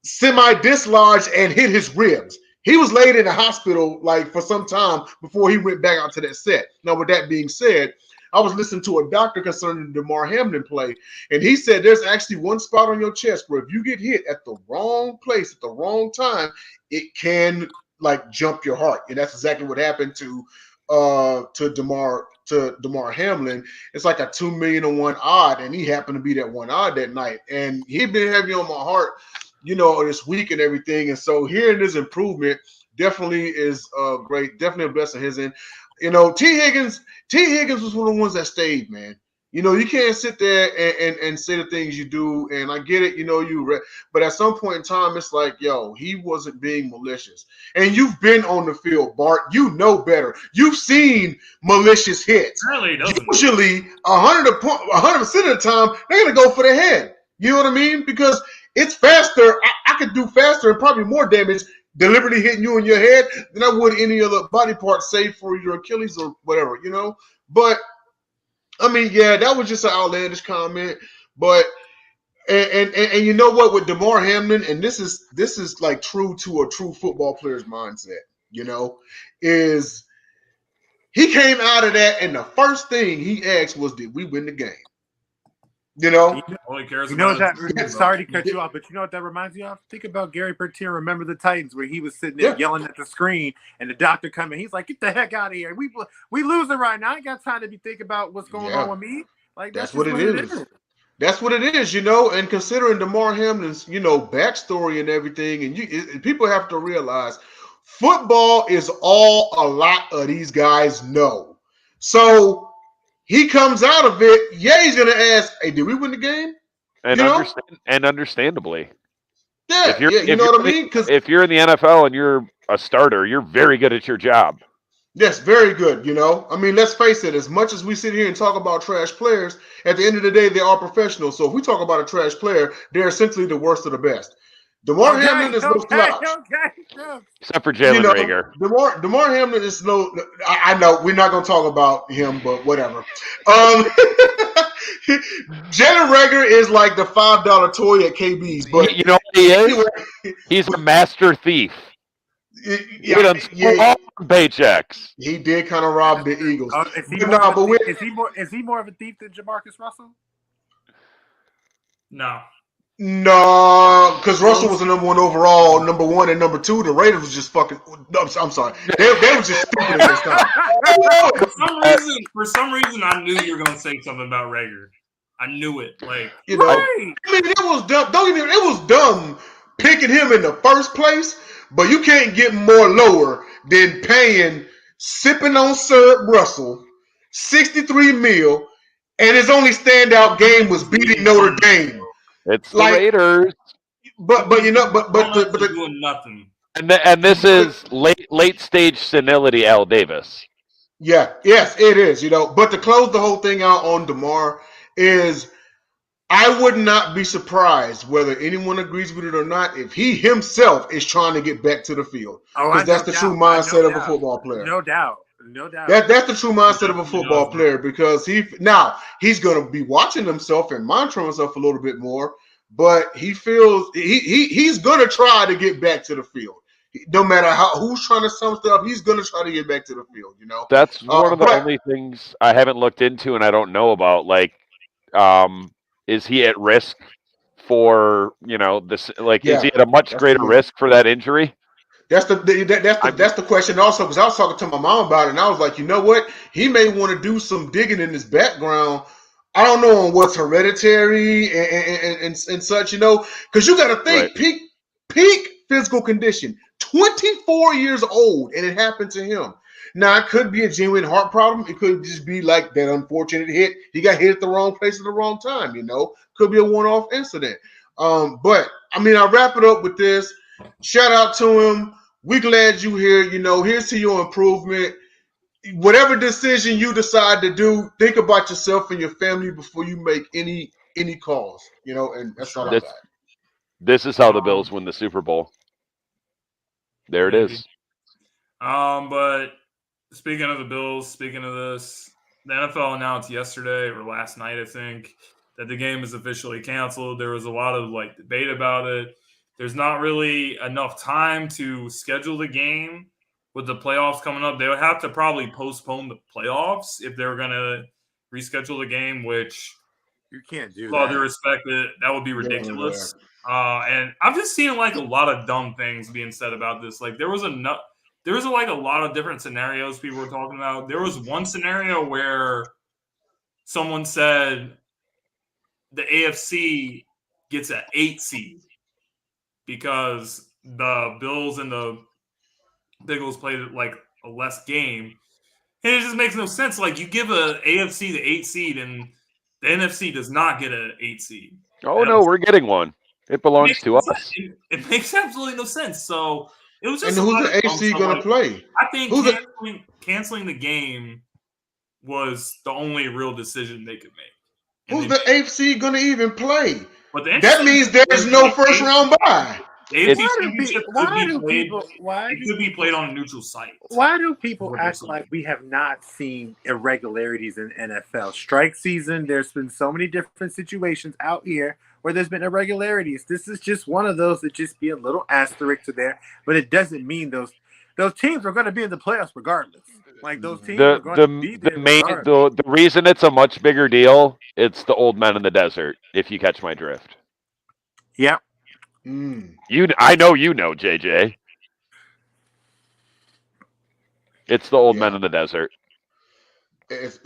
semi-dislodged and hit his ribs. He was laid in the hospital for some time before he went back out to that set. Now, with that being said, I was listening to a doctor concerning the Damar Hamlin play, and he said there's actually one spot on your chest where if you get hit at the wrong place at the wrong time, it can jump your heart. And that's exactly what happened to Damar Hamlin. It's like a 2 million to 1 odd, and he happened to be that 1 odd that night. And he'd been heavy on my heart, this week and everything. And so hearing this improvement definitely is great. Definitely a blessing his end. T. Higgins was one of the ones that stayed, man. You can't sit there and say the things you do, and I get it, but at some point in time, it's like, he wasn't being malicious. And you've been on the field, Bart. You know better. You've seen malicious hits. Really doesn't. Usually, 100% of the time, they're going to go for the head. You know what I mean? Because it's faster. I could do faster and probably more damage deliberately hitting you in your head than I would any other body part, save for your Achilles or whatever, But I mean, yeah, that was just an outlandish comment. But and you know what, with Damar Hamlin, and this is true to a true football player's mindset, is he came out of that and the first thing he asked was, did we win the game? All he cares about sorry to cut you off, but you know what that reminds me of? Think about Gary Bertier, Remember the Titans, where he was sitting there yelling at the screen, and the doctor come in. He's like, "Get the heck out of here! We losing right now. I ain't got time to be thinking about what's going on with me." That's what it is. That's what it is, And considering Damar Hamlin's, backstory and everything, and people have to realize, football is all a lot of these guys know. So he comes out of it. Yeah, he's going to ask, "Hey, did we win the game?" And understandably. Yeah, you know what I mean? Because if you're in the NFL and you're a starter, you're very good at your job. Yes, very good, I mean, let's face it, as much as we sit here and talk about trash players, at the end of the day, they are professionals. So if we talk about a trash player, they're essentially the worst of the best. Damar Hamlin is no slouch. Except for Jalen Reagor. Damar Hamlin is no. I know we're not going to talk about him, but whatever. Jalen Reagor is like the $5 toy at KB's, but you know what he is? He's a master thief. Paychecks. He did kind of rob the Eagles. Is he more of a thief than Jamarcus Russell? No, because Russell was the number 1 overall, number 1 and number 2. The Raiders was just fucking. I'm sorry, they were just stupid at this time. For some reason, I knew you were gonna say something about Reagor. I knew it. I mean, it was dumb. Don't get me. It was dumb picking him in the first place. But you can't get more lower than paying sipping on syrup Russell $63 million, and his only standout game was beating Notre Dame. It's the Raiders. But doing nothing. And this is late stage senility, Al Davis. Yeah, yes, it is. But to close the whole thing out on DeMar is, I would not be surprised whether anyone agrees with it or not if he himself is trying to get back to the field, because that's the true mindset of a football player. No doubt. That's the true mindset of a football player, because he's going to be watching himself and monitoring himself a little bit more, but he feels he's going to try to get back to the field. No matter who's trying to sum stuff up, he's going to try to get back to the field. That's one of the only things I haven't looked into and I don't know about. Like, is he at risk for this? Like, is he at a much greater risk for that injury? That's the question also, because I was talking to my mom about it, and I was like, you know what? He may want to do some digging in his background. I don't know on what's hereditary and such, because you got to think peak physical condition. 24 years old, and it happened to him. Now, it could be a genuine heart problem. It could just be like that unfortunate hit. He got hit at the wrong place at the wrong time, Could be a one-off incident. But, I wrap it up with this. Shout out to him. We glad you here. Here's to your improvement. Whatever decision you decide to do, think about yourself and your family before you make any calls, and that's all I got. This is how the Bills win the Super Bowl. There it is. But speaking of the Bills, speaking of this, the NFL announced yesterday or last night, I think, that the game is officially canceled. There was a lot of debate about it. There's not really enough time to schedule the game with the playoffs coming up. They would have to probably postpone the playoffs if they were going to reschedule the game, which you can't do. With all due respect, that would be ridiculous. And I've just seen a lot of dumb things being said about this. There was a lot of different scenarios people were talking about. There was one scenario where someone said the AFC gets an 8 seed because the Bills and the Bengals played a less game. And it just makes no sense. You give a AFC the 8 seed and the NFC does not get an 8 seed. Oh, no, we're getting one. It belongs to us. It makes absolutely no sense. So it was just. And who's the AFC going to play? I think canceling the game was the only real decision they could make. Who's the AFC going to even play? But that means there's no first round bye. The AFC could be played on a neutral site. Why do people act like we have not seen irregularities in NFL? Strike season, there's been so many different situations out here where there's been irregularities. This is just one of those that just be a little asterisk to there, but it doesn't mean those teams are going to be in the playoffs regardless. Those teams are going to be there. The reason it's a much bigger deal, it's the old men in the desert, if you catch my drift. Yeah. I know JJ. It's the old men in the desert. This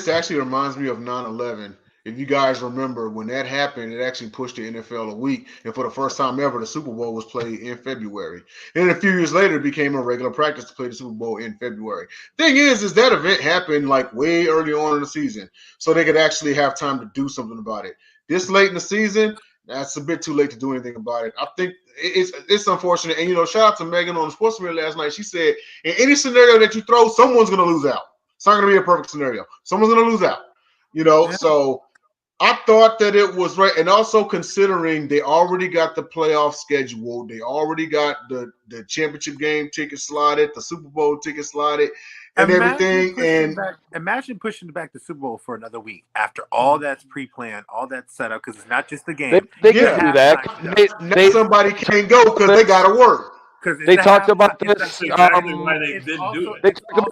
actually reminds me of 9/11. If you guys remember, when that happened, it actually pushed the NFL a week, and for the first time ever, the Super Bowl was played in February. And a few years later, it became a regular practice to play the Super Bowl in February. Thing is that event happened way early on in the season, so they could actually have time to do something about it. This late in the season, that's a bit too late to do anything about it. I think it's unfortunate. And, shout out to Megan on the Sports Moron last night. She said, in any scenario that you throw, someone's going to lose out. It's not going to be a perfect scenario. Someone's going to lose out. So I thought that it was right. And also considering they already got the playoff schedule, they already got the championship game ticket slotted, the Super Bowl ticket slotted, and everything. And imagine pushing back the Super Bowl for another week after all that's pre-planned, all that's set up, because it's not just the game. They can do that. Somebody can't go because they got to work. They talked about this. They talked about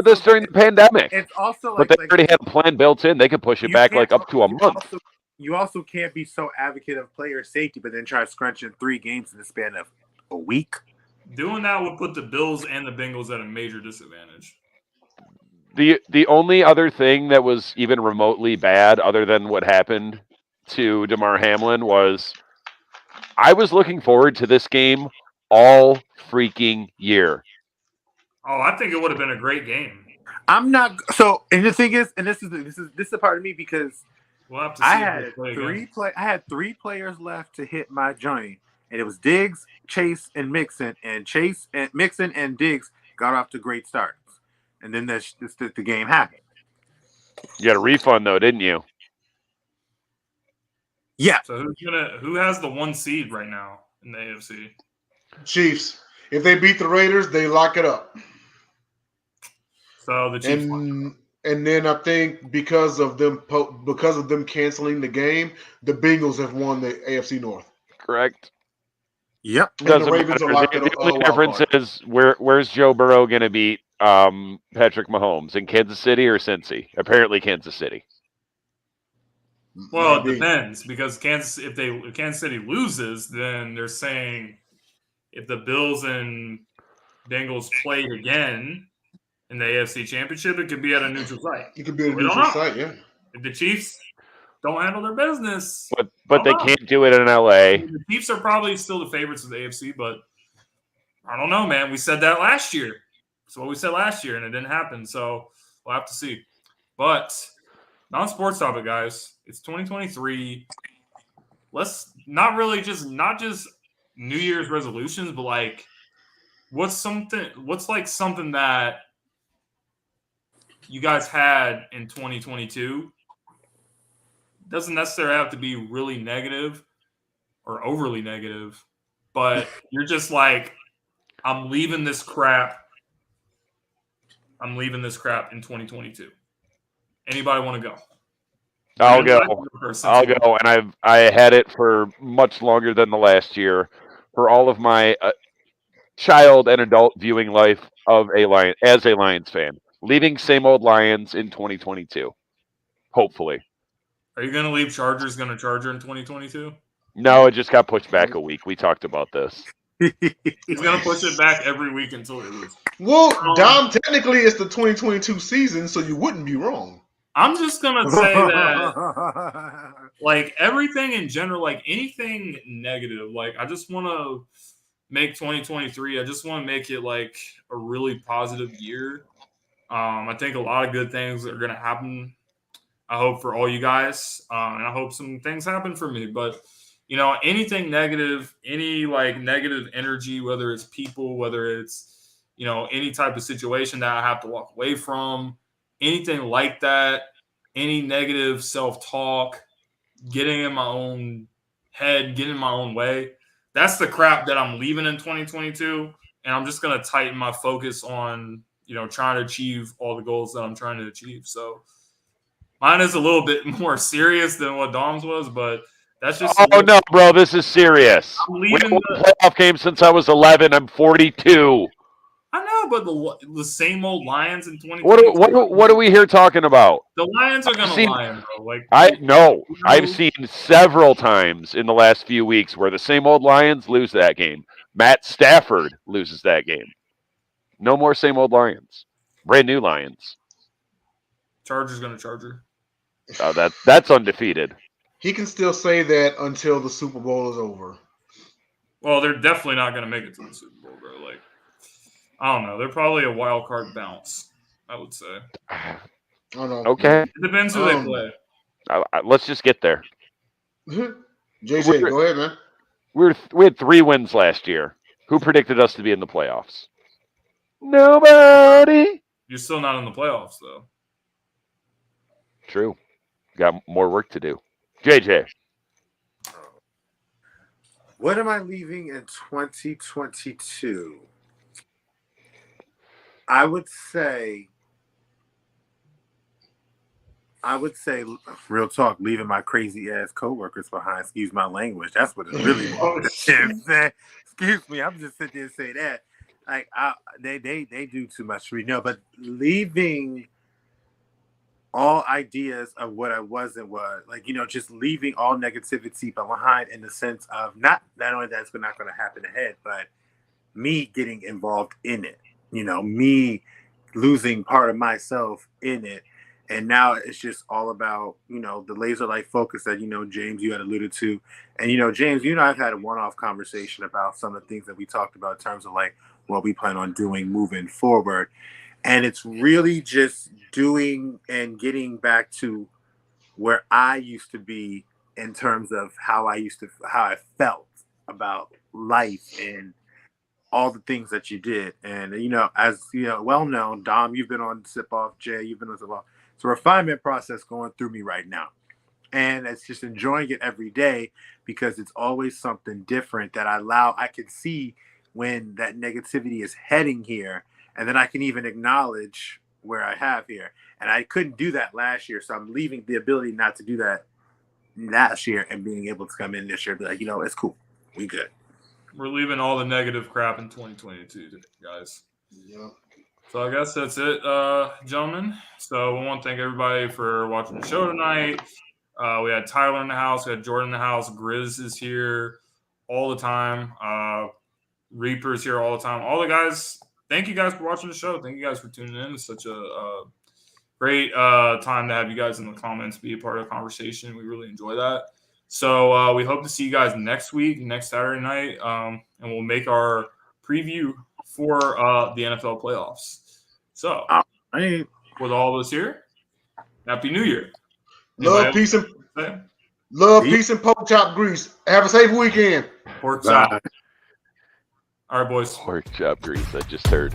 this during the pandemic. It's also but they already had a plan built in. They could push it back up to a month. You also can't be so advocate of player safety, but then try to scrunch in 3 games in the span of a week. Doing that would put the Bills and the Bengals at a major disadvantage. The only other thing that was even remotely bad, other than what happened to Damar Hamlin, was I was looking forward to this game all freaking year. Oh, I think it would have been a great game. I'm not. So, and the thing is, and this is a part of me because We'll have to see I if had they play again. I had 3 players left to hit my joint, and it was Diggs, Chase, and Mixon, and Mixon and Diggs got off to great starts, and then the game happened. You got a refund though, didn't you? Yeah. So who has the 1 seed right now in the AFC? Chiefs. If they beat the Raiders, they lock it up. So the Chiefs. And then I think because of them canceling the game, the Bengals have won the AFC North. Correct. Yep. And the Doesn't Ravens matter. are locked The only difference is where's Joe Burrow going to beat Patrick Mahomes, in Kansas City or Cincy? Apparently Kansas City. Well, it depends because if Kansas City loses, then they're saying if the Bills and Bengals played again in the AFC Championship, it could be at a neutral site. It could be at a neutral site, yeah. If the Chiefs don't handle their business, but they can't do it in LA. The Chiefs are probably still the favorites of the AFC, but I don't know, man. We said that last year. That's what we said last year, and it didn't happen. So we'll have to see. But non-sports topic, guys. It's 2023. Let's not just New Year's resolutions, but like what's something that you guys had in 2022? Doesn't necessarily have to be really negative or overly negative, but you're just like, I'm leaving this crap in 2022. Anybody want to go? I'll go, and I had it for much longer than the last year. For all of my child and adult viewing life as a Lions fan, leaving same old Lions in 2022. Hopefully. Are you going to leave Chargers going to Charger in 2022? No, it just got pushed back a week. We talked about this. He's going to push it back every week until it loses. Well, Dom, technically it's the 2022 season, so you wouldn't be wrong. I'm just going to say that, like, everything in general, like, anything negative, like, I just want to make 2023, I just want to make it, like, a really positive year. I think a lot of good things are going to happen, I hope, for all you guys, and I hope some things happen for me. But, you know, anything negative, any, like, negative energy, whether it's people, whether it's, you know, any type of situation that I have to walk away from, anything like that, any negative self-talk, getting in my own head, getting in my own way, that's the crap that I'm leaving in 2022. And I'm just going to tighten my focus on, you know, trying to achieve all the goals that I'm trying to achieve. So mine is a little bit more serious than what Dom's was, but that's just. Oh, no, bro, this is serious. We haven't won a playoff game since I was 11. I'm 42. I know, but the same old Lions in 2022. What are we here talking about? The Lions are going to Lion, bro. Like I've seen several times in the last few weeks where the same old Lions lose that game. Matt Stafford loses that game. No more same old Lions. Brand new Lions. Chargers going to Charger. Oh, that's undefeated. He can still say that until the Super Bowl is over. Well, they're definitely not going to make it to the Super Bowl, bro. Like, I don't know. They're probably a wild card bounce, I would say. I don't know. Okay. It depends who they play. Let's just get there. JJ, go ahead, man. We had 3 wins last year. Who predicted us to be in the playoffs? Nobody. You're still not in the playoffs, though. True. Got more work to do. JJ. What am I leaving in 2022? I would say, real talk, leaving my crazy ass coworkers behind. Excuse my language. That's what it really was. Excuse me. I'm just sitting there and say that. Like they do too much for me. No, but leaving all ideas of what I was and was, like, you know, just leaving all negativity behind in the sense of not only that's not going to happen ahead, but me getting involved in it. You know, me losing part of myself in it. And now it's just all about, you know, the laser-like focus that, you know, James, you had alluded to. And, you know, James, you and I have had a one-off conversation about some of the things that we talked about in terms of, like, what we plan on doing moving forward. And it's really just doing and getting back to where I used to be in terms of how I felt about life and all the things that you did. And, as well known, Dom, you've been on Sip Off, Jay, you've been on Sip Off. It's a refinement process going through me right now. And it's just enjoying it every day because it's always something different that I can see when that negativity is heading here. And then I can even acknowledge where I have here. And I couldn't do that last year. So I'm leaving the ability not to do that last year and being able to come in this year and be like, it's cool. We good. We're leaving all the negative crap in 2022 today, guys. Yeah. So I guess that's it, gentlemen. So we want to thank everybody for watching the show tonight. We had Tyler in the house. We had Jordan in the house. Grizz is here all the time. Reaper's here all the time. All the guys, thank you guys for watching the show. Thank you guys for tuning in. It's such a great time to have you guys in the comments be a part of the conversation. We really enjoy that. So we hope to see you guys next week, next Saturday night, and we'll make our preview for the NFL playoffs. So with all of us here, Happy New Year. Love, peace, and pork chop grease. Have a safe weekend. Pork chop. All right, boys. Pork chop grease, I just heard.